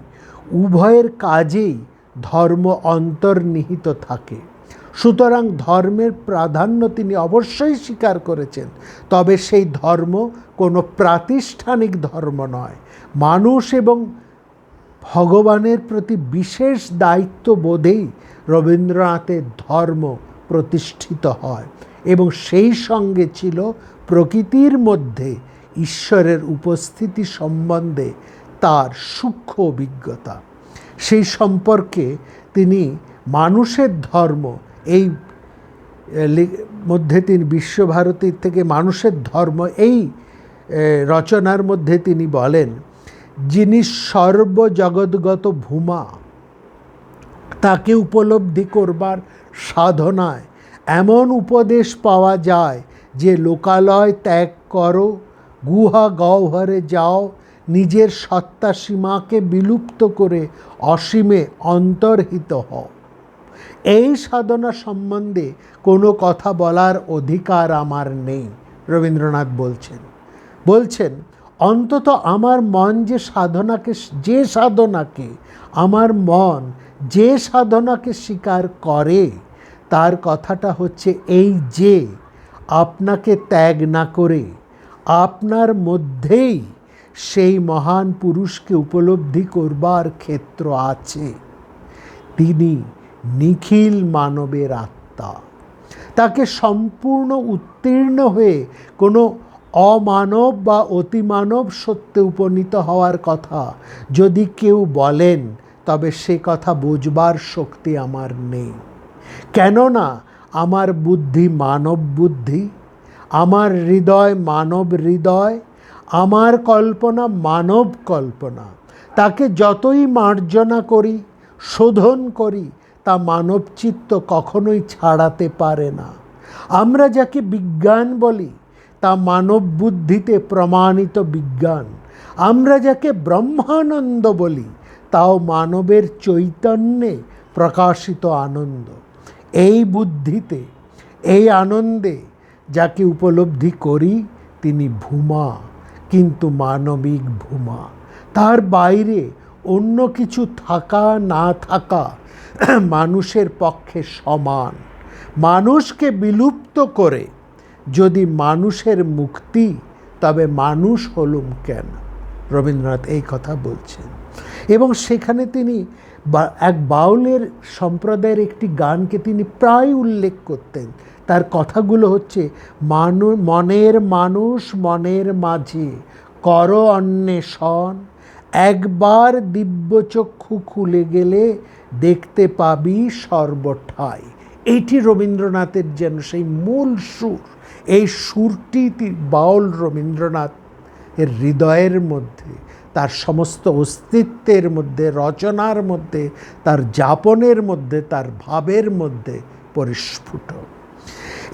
Speaker 1: উভয়ের কাজেই ধর্ম অন্তর্নিহিত থাকে। সুতরাং ধর্মের প্রাধান্য তিনি অবশ্যই স্বীকার করেছেন, তবে সেই ধর্ম কোনো প্রাতিষ্ঠানিক ধর্ম নয়। মানুষ এবং ভগবানের প্রতি বিশেষ দায়িত্ববোধেই রবীন্দ্রনাথের ধর্ম প্রতিষ্ঠিত হয় এবং সেই সঙ্গে ছিল প্রকৃতির মধ্যে ঈশ্বরের উপস্থিতি সম্বন্ধে তার সূক্ষ্ম অভিজ্ঞতা। সেই সম্পর্কে তিনি মানুষের ধর্ম এই মধ্যে তিনি বিশ্বভারতীর থেকে মানুষের ধর্ম এই রচনার মধ্যে তিনি বলেন, যিনি সর্বজগৎগত ভূমা, তাকে উপলব্ধি করবার সাধনায় এমন উপদেশ পাওয়া যায় যে লোকালয় ত্যাগ করো, গুহা গহ্বরে যাও, নিজের সত্তা সীমাকে বিলুপ্ত করে অসীমে অন্তর্হিত হও। এই সাধনা সম্বন্ধে কোনো কথা বলার অধিকার আমার নেই, রবীন্দ্রনাথ বলছেন অন্তত আমার মন যে সাধনাকে স্বীকার করে, তার কথাটা হচ্ছে এই যে আপনাকে ত্যাগ না করে আপনার মধ্যেই সেই মহান পুরুষকে উপলব্ধি করবার ক্ষেত্র আছে। তিনি নিখিল মানবের আত্মা। তাকে সম্পূর্ণ উত্তীর্ণ হয়ে কোনো অমানব বা অতিমানব সত্যে উপনীত হওয়ার কথা যদি কেউ বলেন, তবে সে কথা বুঝবার শক্তি আমার নেই। কেননা আমার বুদ্ধি মানব বুদ্ধি, আমার হৃদয় মানব হৃদয়, আমার কল্পনা মানব কল্পনা। তাকে যতই মার্জনা করি, শোধন করি, তা মানব চিত্ত কখনোই ছাড়াতে পারে না। আমরা যাকে বিজ্ঞান বলি, তা মানব বুদ্ধিতে প্রমাণিত বিজ্ঞান। আমরা যাকে ব্রহ্মানন্দ বলি, তাও মানবের চৈতন্যে প্রকাশিত আনন্দ। এই বুদ্ধিতে, এই আনন্দে যাকে উপলব্ধি করি, তিনি ভূমা, কিন্তু মানবিক ভূমা। তার বাইরে অন্য কিছু থাকা না থাকা মানুষের পক্ষে সমান। মানুষকে বিলুপ্ত করে যদি মানুষের মুক্তি, তবে মানুষ হলুম কেন? রবীন্দ্রনাথ এই কথা বলছেন। এবং সেখানে তিনি এক বাউলের সম্প্রদায়ের একটি গানকে তিনি প্রায় উল্লেখ করতেন। তার কথাগুলো হচ্ছে, মনের মানুষ মনের মাঝে কর অন্বেষণ, একবার দিব্যচক্ষু খুলে গেলে দেখতে পাবি সর্বঠাই। এইটি রবীন্দ্রনাথের যেন সেই মূল সুর। এই সুরটি বাউল রবীন্দ্রনাথ এর হৃদয়ের মধ্যে, তার সমস্ত অস্তিত্বের মধ্যে, রচনার মধ্যে, তার যাপনের মধ্যে, তার ভাবের মধ্যে পরিস্ফুট।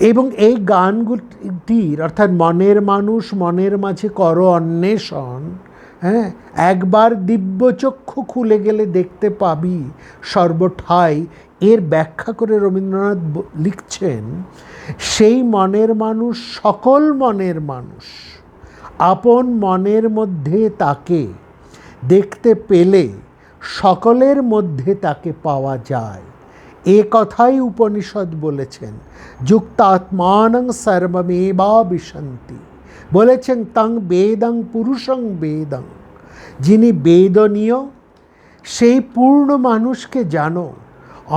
Speaker 1: এবং এই গানগুলির অর্থাৎ মনের মানুষ মনের মাঝে কর অন্বেষণ, হ্যাঁ, একবার দিব্যচক্ষু খুলে গেলে দেখতে পাবি সর্বঠাই, এর ব্যাখ্যা করে রবীন্দ্রনাথ লিখছেন, সেই মনের মানুষ সকল মনের মানুষ। আপন মনের মধ্যে তাকে দেখতে পেলে সকলের মধ্যে তাকে পাওয়া যায়। এ কথাই উপনিষদ বলেছেন, যুক্তাত্মানং সর্বমেবাবিশন্তি। বলেছেন তং বেদং পুরুষং বেদং। যিনি বেদনীয়, সেই পূর্ণ মানুষকে জানো।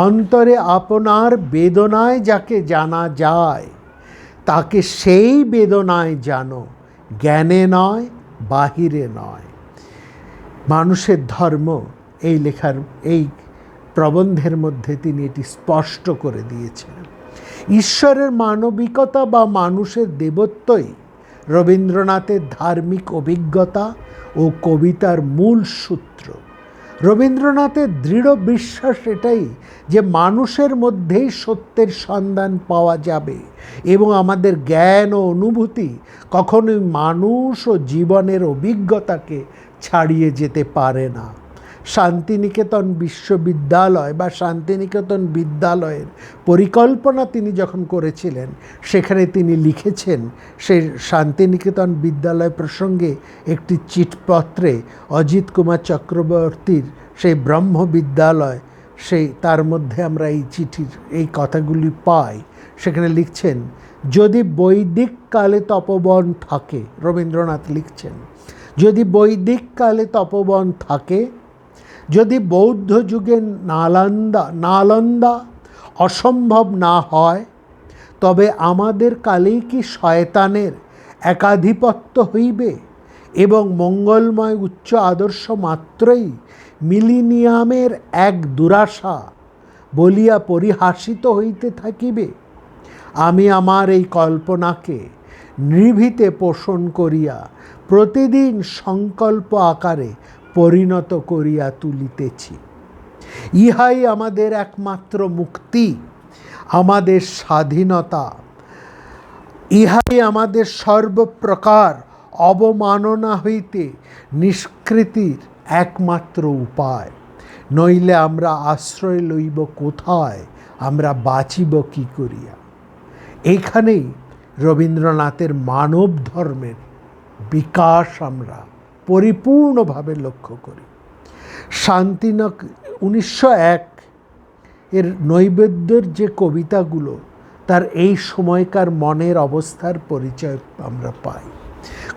Speaker 1: অন্তরে আপনার বেদনায় যাকে জানা যায়, তাকে সেই বেদনায় জানো, জ্ঞানে নয়, বাহিরে নয়। মানুষের ধর্ম এই লেখার, এই প্রবন্ধের মধ্যে তিনি এটি স্পষ্ট করে দিয়েছেন। ঈশ্বরের মানবিকতা বা মানুষের দেবত্বই রবীন্দ্রনাথের ধার্মিক অভিজ্ঞতা ও কবিতার মূল সূত্র। রবীন্দ্রনাথের দৃঢ় বিশ্বাস এটাই যে মানুষের মধ্যেই সত্যের সন্ধান পাওয়া যাবে এবং আমাদের জ্ঞান ও অনুভূতি কখনোই মানুষ ও জীবনের অভিজ্ঞতাকে ছাড়িয়ে যেতে পারে না। শান্তিনিকেতন বিশ্ববিদ্যালয় বা শান্তিনিকেতন বিদ্যালয়ের পরিকল্পনা তিনি যখন করেছিলেন, সেখানে তিনি লিখেছেন, সেই শান্তিনিকেতন বিদ্যালয় প্রসঙ্গে একটি চিঠিপত্রে অজিত কুমার চক্রবর্তীর সেই ব্রহ্মবিদ্যালয়, তার মধ্যে আমরা এই চিঠির এই কথাগুলি পাই। সেখানে লিখছেন, যদি বৈদিক কালে তপবন থাকে, রবীন্দ্রনাথ লিখছেন, যদি বৈদিক কালে তপবন থাকে, যদি বৌদ্ধ যুগে নালন্দা অসম্ভব না হয়, তবে আমাদের কালেই কি শয়তানের একাধিপত্য হইবে এবং মঙ্গলময় উচ্চ আদর্শ মাত্রই মিলিনিয়ামের এক দুরাশা বলিয়া পরিহাসিত হইতে থাকিবে? আমি আমার এই কল্পনাকে নিভৃতে পোষণ করিয়া প্রতিদিন সংকল্প আকারে পরিণত করিয়া তুলিতেছি। ইহাই আমাদের একমাত্র মুক্তি, আমাদের স্বাধীনতা। ইহাই আমাদের সর্বপ্রকার অবমাননা হইতে নিষ্কৃতির একমাত্র উপায়, নইলে আমরা আশ্রয় লইব কোথায়, আমরা বাঁচিব কি করিয়া। এইখানেই রবীন্দ্রনাথের মানব ধর্মের বিকাশ আমরা পরিপূর্ণভাবে লক্ষ্য করি। শান্তিনক 1901 এর নৈবেদ্যের যে কবিতাগুলো, তার এই সময়কার মনের অবস্থার পরিচয় আমরা পাই।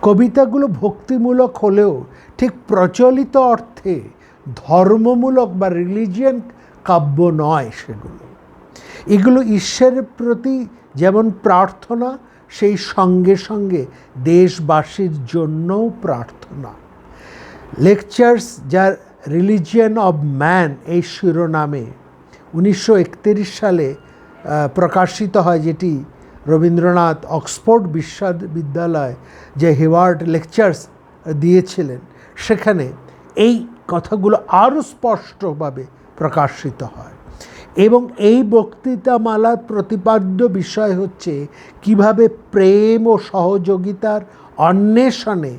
Speaker 1: কবিতাগুলো ভক্তিমূলক হলেও ঠিক প্রচলিত অর্থে ধর্মমূলক বা রিলিজিয়ান কাব্য নয় সেগুলো। এগুলো ঈশ্বরের প্রতি যেমন প্রার্থনা, সেই সঙ্গে সঙ্গে দেশবাসীর জন্যও প্রার্থনা। লেকচার্স, যার রিলিজিয়ান অব ম্যান এই শিরোনামে 1931 সালে প্রকাশিত হয়, যেটি রবীন্দ্রনাথ অক্সফোর্ড বিশ্ববিদ্যালয় যে হেওয়ার্ড লেকচার্স দিয়েছিলেন, সেখানে এই কথাগুলো আরও স্পষ্টভাবে প্রকাশিত হয়। এবং এই বক্তৃতামালার প্রতিপাদ্য বিষয় হচ্ছে কিভাবে প্রেম ও সহযোগিতার অন্বেষণে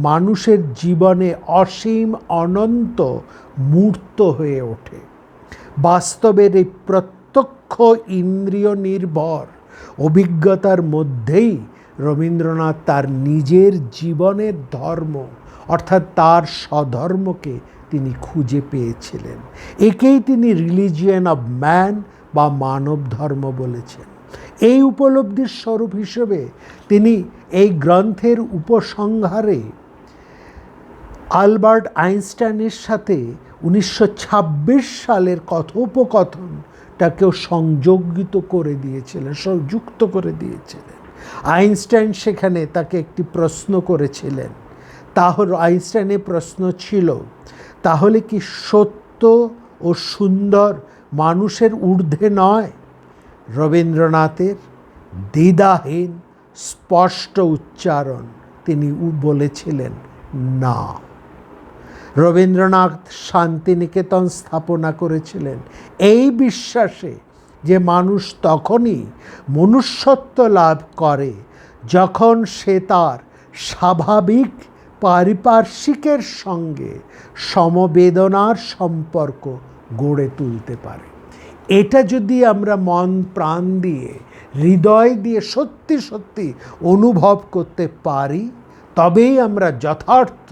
Speaker 1: মানুষের জীবনে অসীম অনন্ত মূর্ত হয়ে ওঠে। বাস্তবের এই প্রত্যক্ষ ইন্দ্রিয় নির্ভর অভিজ্ঞতার মধ্যেই রবীন্দ্রনাথ তার নিজের জীবনের ধর্ম, অর্থাৎ তার স্বধর্মকে তিনি খুঁজে পেয়েছিলেন। একেই তিনি রিলিজিয়ান অব ম্যান বা মানব ধর্ম বলেছেন। এই উপলব্ধির স্বরূপ হিসেবে তিনি এই গ্রন্থের উপসংহারে আলবার্ট আইনস্টাইনের সাথে 1926 সালের কথোপকথনটাকেও সংযোজিত করে দিয়েছিলেন, সংযুক্ত করে দিয়েছিলেন। আইনস্টাইন সেখানে তাকে একটি প্রশ্ন করেছিলেন। তাহলে আইনস্টাইনের প্রশ্ন ছিল, তাহলে কি সত্য ও সুন্দর মানুষের ঊর্ধ্বে নয়? রবীন্দ্রনাথের দ্বিধাহীন স্পষ্ট উচ্চারণ, তিনি বলেছিলেন না। রবীন্দ্রনাথ শান্তিনিকেতন স্থাপনা করেছিলেন এই বিশ্বাসে যে মানুষ তখনই মনুষ্যত্ব লাভ করে যখন সে তার স্বাভাবিক পারিপার্শ্বিকের সঙ্গে সমবেদনার সম্পর্ক গড়ে তুলতে পারে। এটা যদি আমরা মন প্রাণ দিয়ে, হৃদয় দিয়ে সত্যি সত্যি অনুভব করতে পারি, তবেই আমরা যথার্থ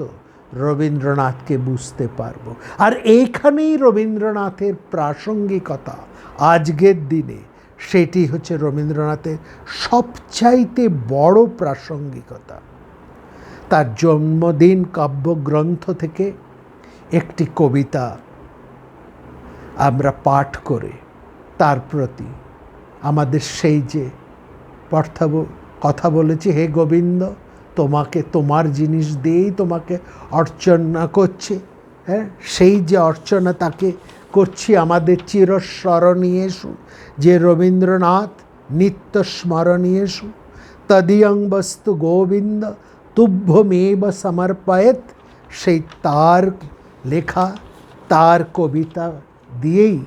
Speaker 1: রবীন্দ্রনাথকে বুঝতে পারবো। আর এইখানেই রবীন্দ্রনাথের প্রাসঙ্গিকতা আজকের দিনে, সেটি হচ্ছে রবীন্দ্রনাথের সবচাইতে বড় প্রাসঙ্গিকতা। তার জন্মদিন কাব্যগ্রন্থ থেকে একটি কবিতা আমরা পাঠ করে তার প্রতি আমাদের সেই যে কথা বলেছি, হে গোবিন্দ, তোমাকে তোমার জিনিস দিয়েই তোমাকে অর্চনা করছি, হ্যাঁ, সেই যে অর্চনা তাকে করছি আমাদের চিরস্মরণীয়েষু, যে রবীন্দ্রনাথ নিত্য স্মরণীয়েষু, তদীয়ং বস্তু গোবিন্দ তুভ্যমেব সমর্পয়েৎ, সেই তার লেখা, তার কবিতা দিয়েই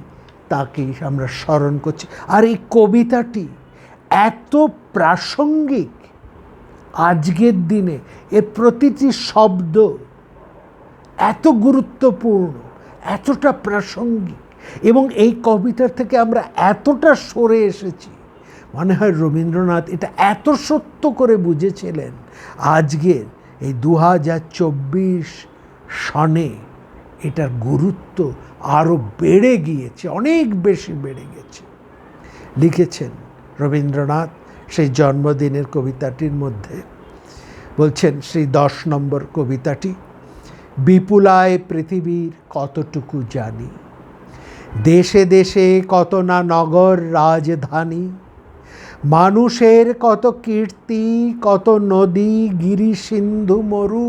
Speaker 1: তাকে আমরা স্মরণ করছি। আর এই কবিতাটি এত প্রাসঙ্গিক আজকের দিনে, এর প্রতিটি শব্দ এত গুরুত্বপূর্ণ, এতটা প্রাসঙ্গিক, এবং এই কবিতার থেকে আমরা এতটা সরে এসেছি। মনে হয় রবীন্দ্রনাথ এটা এত সত্য করে বুঝেছিলেন, আজকের এই 2024 সনে এটার গুরুত্ব আরও বেড়ে গিয়েছে, অনেক বেশি বেড়ে গেছে। লিখেছেন রবীন্দ্রনাথ সেই জন্মদিনের কবিতাটির মধ্যে, বলছেন সেই 10 নম্বর কবিতাটি, বিপুলায় পৃথিবীর কতটুকু জানি, দেশে দেশে কত না নগর রাজধানী, মানুষের কত কীর্তি, কত নদী গিরি সিন্ধু মরু,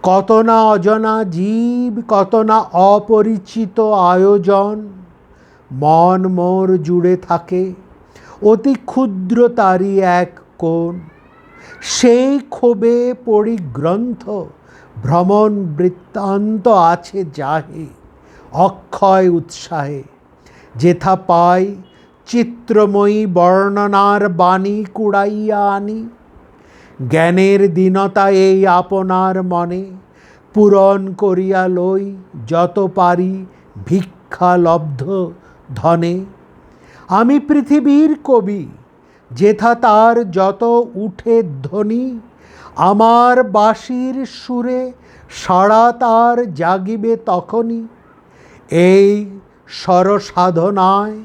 Speaker 1: কত না অজানা জীব, কত না অপরিচিত আয়োজন, মন মোর জুড়ে থাকে অতি ক্ষুদ্র তারই এক কোণ, সেই ক্ষোভে পড়ি গ্রন্থ ভ্রমণ বৃত্তান্ত আছে যাহে, অক্ষয় উৎসাহে যেথা পাই চিত্রময়ী বর্ণনার বাণী কুড়াইয়া আনি, জ্ঞানের দীনতা এই আপনার মনে, পূরণ করিয়া লই যত পারি ভিক্ষা লব্ধ ধনে। আমি পৃথিবীর কবি, যেথা তার যত উঠে ধ্বনি, আমার বাঁশির সুরে সাড়া তার জাগিবে তখনই। এই স্বরসাধনায়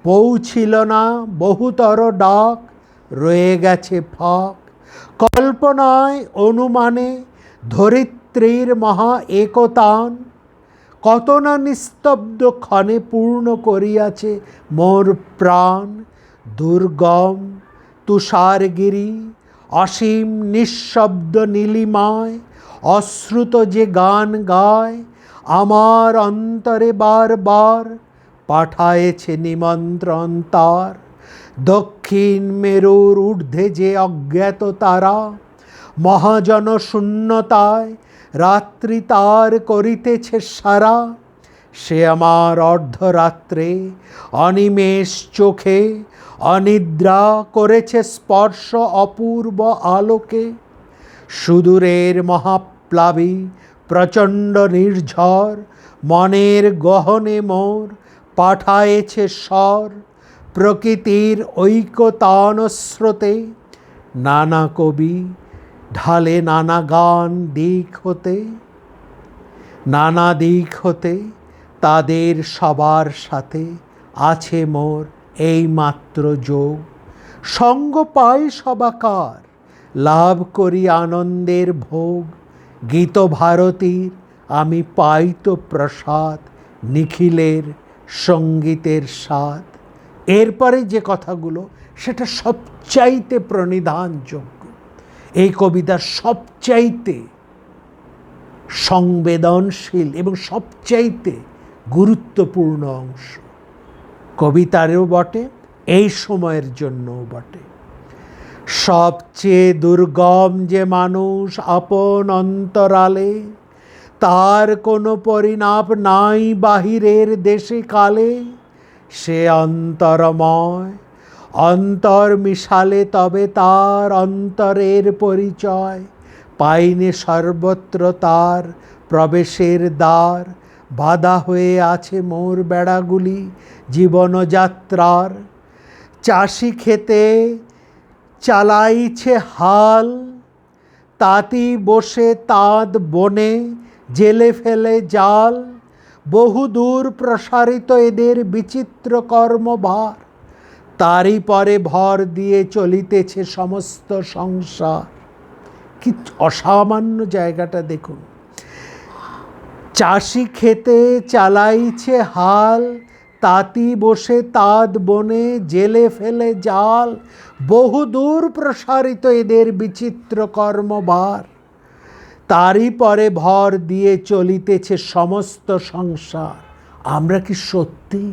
Speaker 1: পৌঁছিল না বহুতর ডাক, রয়ে গেছে ফাঁক। কল্পনায় অনুমানে ধরিত্রীর মহা একতান, কত না নিস্তব্ধ ক্ষণে পূর্ণ করিয়াছে মোর প্রাণ। দুর্গম তুষারগিরি অসীম নিঃশব্দ নীলিমায়, অশ্রুত যে গান গায় আমার অন্তরে বার বার, পাঠায়েছে নিমন্ত্রণ তার। দক্ষিণ মেরুর ঊর্ধ্বে যে অজ্ঞাত তারা, মহাজন শূন্যতায় রাত্রি তার করিতেছে সারা। সে আমার অর্ধরাত্রে অনিমেষ চোখে অনিদ্রা করেছে স্পর্শ অপূর্ব আলোকে। সুদূরের মহাপ্লাবী প্রচণ্ড নির্ঝর মনের গহনে মোর পাঠায়েছে স্বর। প্রকৃতির ঐকতান স্রোতে নানা কবি ঢালে নানা গান দিক হতে, নানা দিক হতে তাদের সবার সাথে আছে মোর এই মাত্র যোগ। সঙ্গ পাই সবাকার, লাভ করি আনন্দের ভোগ। গীত ভারতীর আমি পাই তো প্রসাদ, নিখিলের সঙ্গীতের স্বাদ। এরপরে যে কথাগুলো সেটা সবচাইতে প্রণিধানযোগ্য, এই কবিতার সবচাইতে সংবেদনশীল এবং সবচাইতে গুরুত্বপূর্ণ অংশ। কবিতারও বটে, এই সময়ের জন্যও বটে। সবচেয়ে দুর্গম যে মানুষ আপন অন্তরালে, তার কোনো পরিণাম নাই বাহিরের দেশে কালে। সে অন্তরময়, অন্তর মিশালে তবে তার অন্তরের পরিচয়। পাইনে সর্বত্র তার প্রবেশের দ্বার, বাধা হয়ে আছে মোর বেড়াগুলি জীবনযাত্রার। চাষি খেতে চালাইছে হাল, তাঁতি বসে তাঁত বনে জেলে ফেলে জাল। বহুদূর প্রসারিত এদের বিচিত্র কর্মভার, তারই পরে ভর দিয়ে চলিতেছে সমস্ত সংসার। কি অসামান্য জায়গাটা দেখুন। চাষি খেতে চালাইছে হাল, তাঁতি বসে তাঁত বনে জেলে ফেলে জাল। বহুদূর প্রসারিত এদের বিচিত্র কর্মভার, তারই পরে ভর দিয়ে চলিতেছে সমস্ত সংসার। আমরা কি সত্যি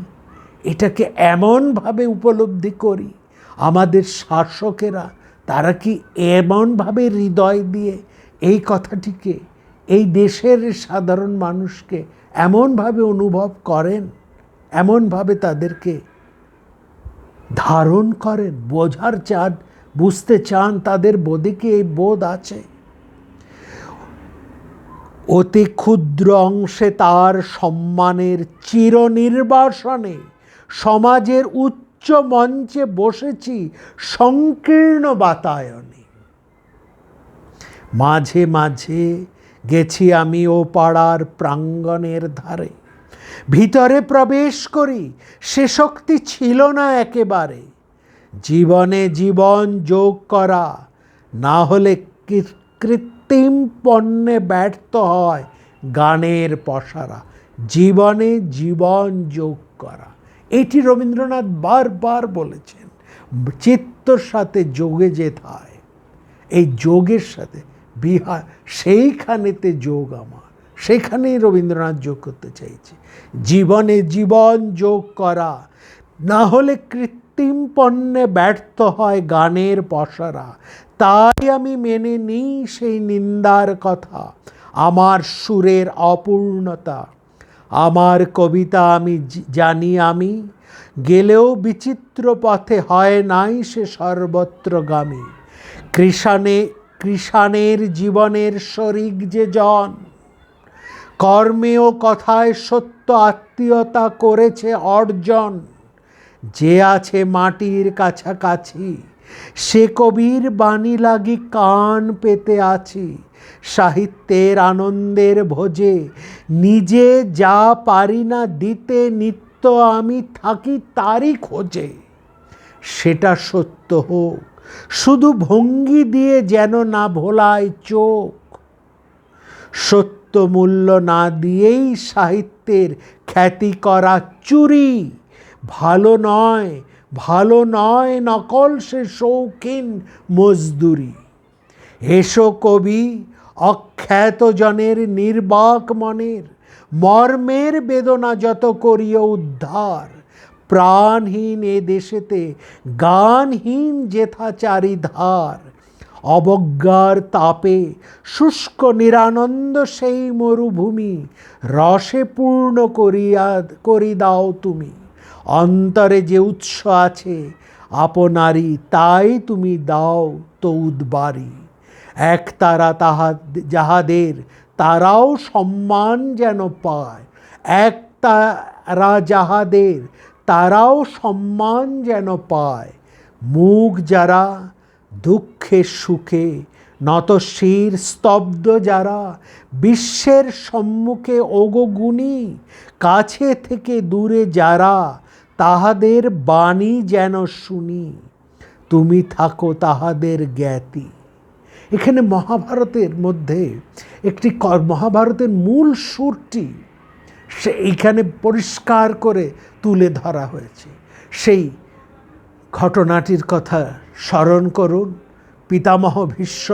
Speaker 1: এটাকে এমনভাবে উপলব্ধি করি? আমাদের শাসকেরা তারা কি এমনভাবে হৃদয় দিয়ে এই কথাটিকে, এই দেশের সাধারণ মানুষকে এমনভাবে অনুভব করেন, এমনভাবে তাদেরকে ধারণ করেন, বোঝার চান, বুঝতে চান তাদের বোধে কি এই বোধ আছে? অতি ক্ষুদ্র অংশে তার সম্মানের চিরনির্বাসনে সমাজের উচ্চ মঞ্চে বসেছি সংকীর্ণ বাতায়নে। মাঝে মাঝে গেছি আমি ও পাড়ার প্রাঙ্গণের ধারে, ভিতরে প্রবেশ করি সে শক্তি ছিল না একেবারে। জীবনে জীবন যোগ করা না হলে কৃত্রিম পণ্যে ব্যর্থ হয় গানের পসারা। জীবনে জীবন যোগ করা, এটি রবীন্দ্রনাথ বারবার বলেছেন। চিত্তর সাথে যোগে যেথায়, এই যোগের সাথে বিহার, সেইখানেতে যোগ আমার, সেখানেই রবীন্দ্রনাথ যোগ করতে চাইছে। জীবনে জীবন যোগ করা না হলে কৃত্রিম পণ্যে ব্যর্থ হয় গানের পসারা। তাই আমি মেনে নিই সেই নিন্দার কথা, আমার সুরের অপূর্ণতা। আমার কবিতা আমি জানি, আমি গেলেও বিচিত্র পথে হয় নাই সে সর্বত্রগামী। কৃষাণের জীবনের শরিক যে জন, কর্মে ও কথায় সত্য আত্মীয়তা করেছে অর্জন। যে আছে মাটির কাছাকাছি, সে কবির বাণী লাগি কান পেতে আছি। সাহিত্যের আনন্দের ভোজে নিজে যা পারি না দিতে, নিত্য আমি থাকি তারই খোঁজে। সেটা সত্য হোক, শুধু ভঙ্গি দিয়ে যেন না ভোলায় চোখ। সত্য মূল্য না দিয়েই সাহিত্যের খ্যাতি করা চুরি। ভালো নয় নকল সে শৌখিন মজদুরি। এসো কবি অখ্যাত জনের নির্বাক মনের, মর্মের বেদনা যত করিও উদ্ধার। প্রাণহীন এ দেশেতে গানহীন যেথা চারিধার। অবজ্ঞার তাপে শুষ্ক নিরানন্দ সেই মরুভূমি, রসে পূর্ণ করি দাও তুমি। অন্তরে যে উৎস আছে আপনারই, তাই তুমি দাও তো উদ্বারী। এক তারা যাহাদের, তারাও সম্মান যেন পায়। এক তারা যাহাদের, তারাও সম্মান যেন পায়। মুখ যারা দুঃখের সুখে নতশির, স্তব্ধ যারা বিশ্বের সম্মুখে ওগো গুণী। কাছে থেকে দূরে যারা, তাহাদের বাণী যেন শুনি। তুমি থাকো তাহাদের জ্ঞাতি। এখানে মহাভারতের মধ্যে একটি মহাভারতের মূল সুরটি সে এইখানে পরিষ্কার করে তুলে ধরা হয়েছে। সেই ঘটনাটির কথা স্মরণ করুন। পিতামহ ভীষ্ম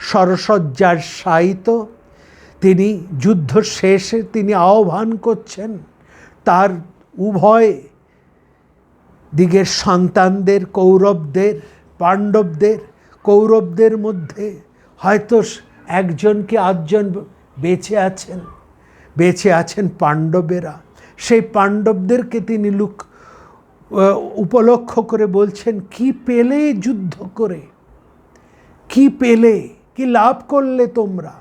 Speaker 1: সরসজ্জার শায়িত, তিনি যুদ্ধ শেষে তিনি আহ্বান করছেন তার উভয় দিকের সন্তানদের, কৌরবদের মধ্যে হয়তো একজন কি আধজন বেঁচে আছেন পাণ্ডবেরা। সেই পাণ্ডবদেরকে তিনি উপলক্ষ করে বলছেন, কি পেলে যুদ্ধ করে, কি পেলে, কি লাভ করলে তোমরা,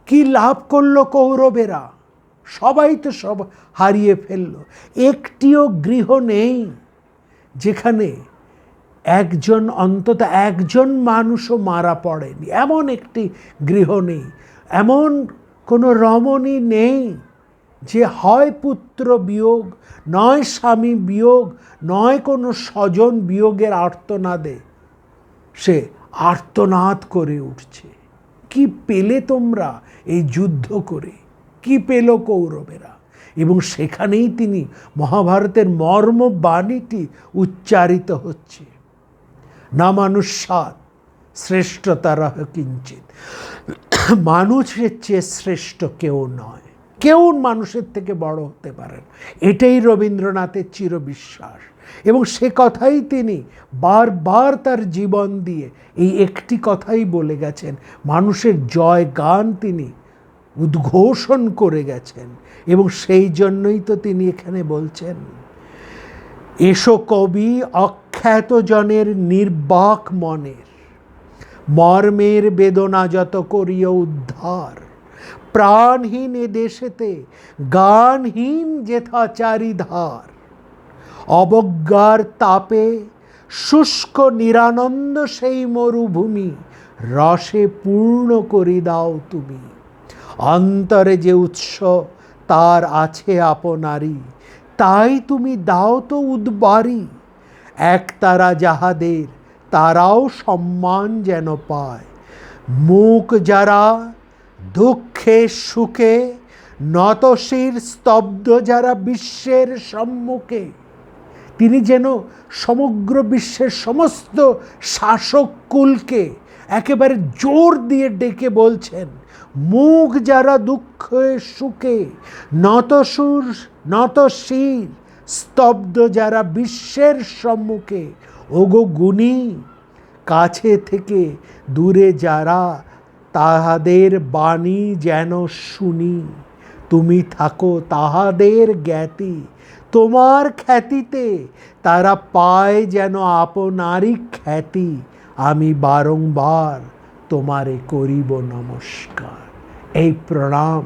Speaker 1: কি লাভ করলো কৌরবেরা? সবাই তো সব হারিয়ে ফেললো। একটিও গৃহ নেই যেখানে অন্তত একজন মানুষও মারা পড়েনি, এমন একটি গৃহ নেই, এমন কোনো রমণী নেই যে হয় পুত্র বিয়োগ, নয় স্বামী বিয়োগ, নয় কোনো স্বজন বিয়োগের আর্তনাদে সে আর্তনাদ করে উঠছে। কি পেলে তোমরা এই যুদ্ধ করে, কি পেল কৌরবেরা? এবং সেখানেই তিনি মহাভারতের মর্মবাণীটি উচ্চারিত হচ্ছে, না মানুষ্যাৎ শ্রেষ্ঠতরঃ কিঞ্চিৎ। মানুষের চেয়ে শ্রেষ্ঠ কেউ নয়, কেউ মানুষের থেকে বড় হতে পারেন। এটাই রবীন্দ্রনাথের চিরবিশ্বাস, এবং সে কথাই তিনি বারবার তার জীবন দিয়ে এই একটি কথাই বলে গেছেন। মানুষের জয় গান তিনি উদ্ঘোষণ করে গেছেন, এবং সেই জন্যই তো তিনি এখানে বলছেন, এসো কবি অখ্যাত জনের নির্বাক মনের, মর্মের বেদনা যত করিও উদ্ধার। প্রাণহীন এ দেশেতে গানহীন যেথা চারিধার। অবজ্ঞার তাপে শুষ্ক নিরানন্দ সেই মরুভূমি, রসে পূর্ণ করি দাও তুমি। অন্তরে যে উৎস তার আছে আপনারই, তাই তুমি দাও তো উদ্বারী। এক তারা যাহাদের, তারাও সম্মান যেন পায়। মুখ যারা দুঃখে সুখে নতশির, স্তব্ধ যারা বিশ্বের সম্মুখে। তিনি যেন সমগ্র বিশ্বের সমস্ত শাসক কুলকে একেবারে জোর দিয়ে ডেকে বলছেন, মুখ যারা দুঃখে সুখে নতশির, স্তব্ধ যারা বিশ্বের সম্মুখে, ওগো গুণী। কাছে থেকে দূরে যারা, তাহাদের বাণী যেন শুনি। তুমি থাকো তাহাদের জ্ঞাতি, তোমার খ্যাতিতে তারা পায় যেন আপনারই খ্যাতি, আমি বারংবার তোমারে করিব নমস্কার। এই প্রণাম,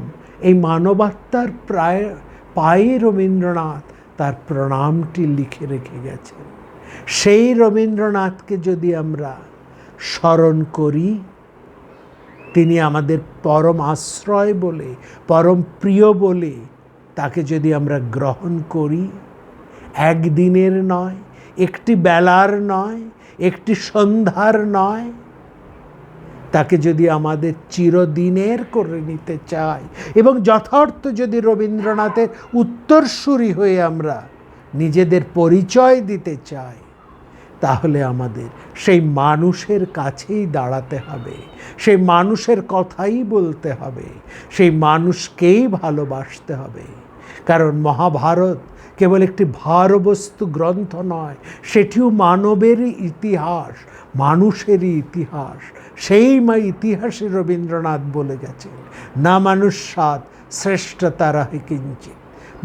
Speaker 1: এই মানবাত্মার পায়ে রবীন্দ্রনাথ তার প্রণামটি লিখে রেখে গেছেন। সেই রবীন্দ্রনাথকে যদি আমরা স্মরণ করি, তিনি আমাদের পরম আশ্রয় বলে, পরম প্রিয় বলে তাকে যদি আমরা গ্রহণ করি, একদিনের নয়, একটি বেলার নয়, একটি সন্ধ্যার নয়, তাকে যদি আমাদের চিরদিনের করে নিতে চাই এবং যথার্থ যদি রবীন্দ্রনাথের উত্তরসূরি হয়ে আমরা নিজেদের পরিচয় দিতে চাই, তাহলে আমাদের সেই মানুষের কাছেই দাঁড়াতে হবে, সেই মানুষের কথাই বলতে হবে, সেই মানুষকেই ভালোবাসতে হবে। কারণ মহাভারত কেবল একটি ভারবস্তু গ্রন্থ নয়, সেটিও মানবেরই ইতিহাস, মানুষেরই ইতিহাস। সেই ইতিহাসে রবীন্দ্রনাথ বলে গেছেন, না মানুষ্যাৎ শ্রেষ্ঠতরঃ কিঞ্চিৎ,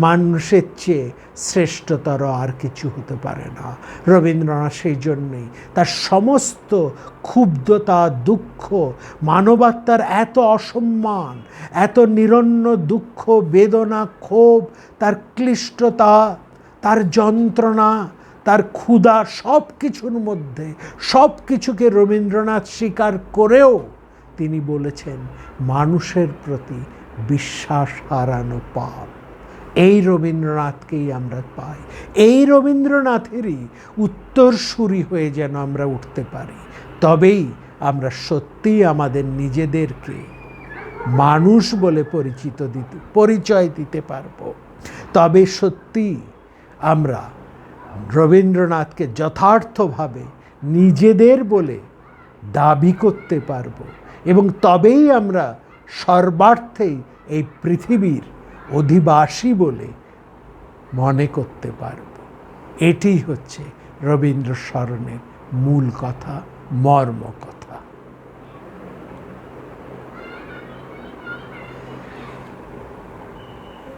Speaker 1: মানুষের চেয়ে শ্রেষ্ঠতর আর কিছু হতে পারে না। রবীন্দ্রনাথ সেই জন্যেই তার সমস্ত ক্ষুব্ধতা, দুঃখ, মানবাত্মার এত অসম্মান, এত নিরন্ন দুঃখ, বেদনা, ক্ষোভ, তার ক্লিষ্টতা, তার যন্ত্রণা, তার ক্ষুধা, সব কিছুর মধ্যে সব কিছুকে রবীন্দ্রনাথ স্বীকার করেও তিনি বলেছেন, মানুষের প্রতি বিশ্বাস হারানো পাপ। এই রবীন্দ্রনাথকেই আমরা পাই। এই রবীন্দ্রনাথেরই উত্তরসূরি হয়ে যেন আমরা উঠতে পারি, তবেই আমরা সত্যিই আমাদের নিজেদেরকে মানুষ বলে পরিচয় দিতে পারব। তবে সত্যি আমরা রবীন্দ্রনাথকে যথার্থভাবে নিজেদের বলে দাবি করতে পারব এবং তবেই আমরা সর্বার্থেই এই পৃথিবীর অধিবাসী বলে মনে করতে পারব। এটি হচ্ছে রবীন্দ্র স্মরণের মূল কথা, মর্ম কথা।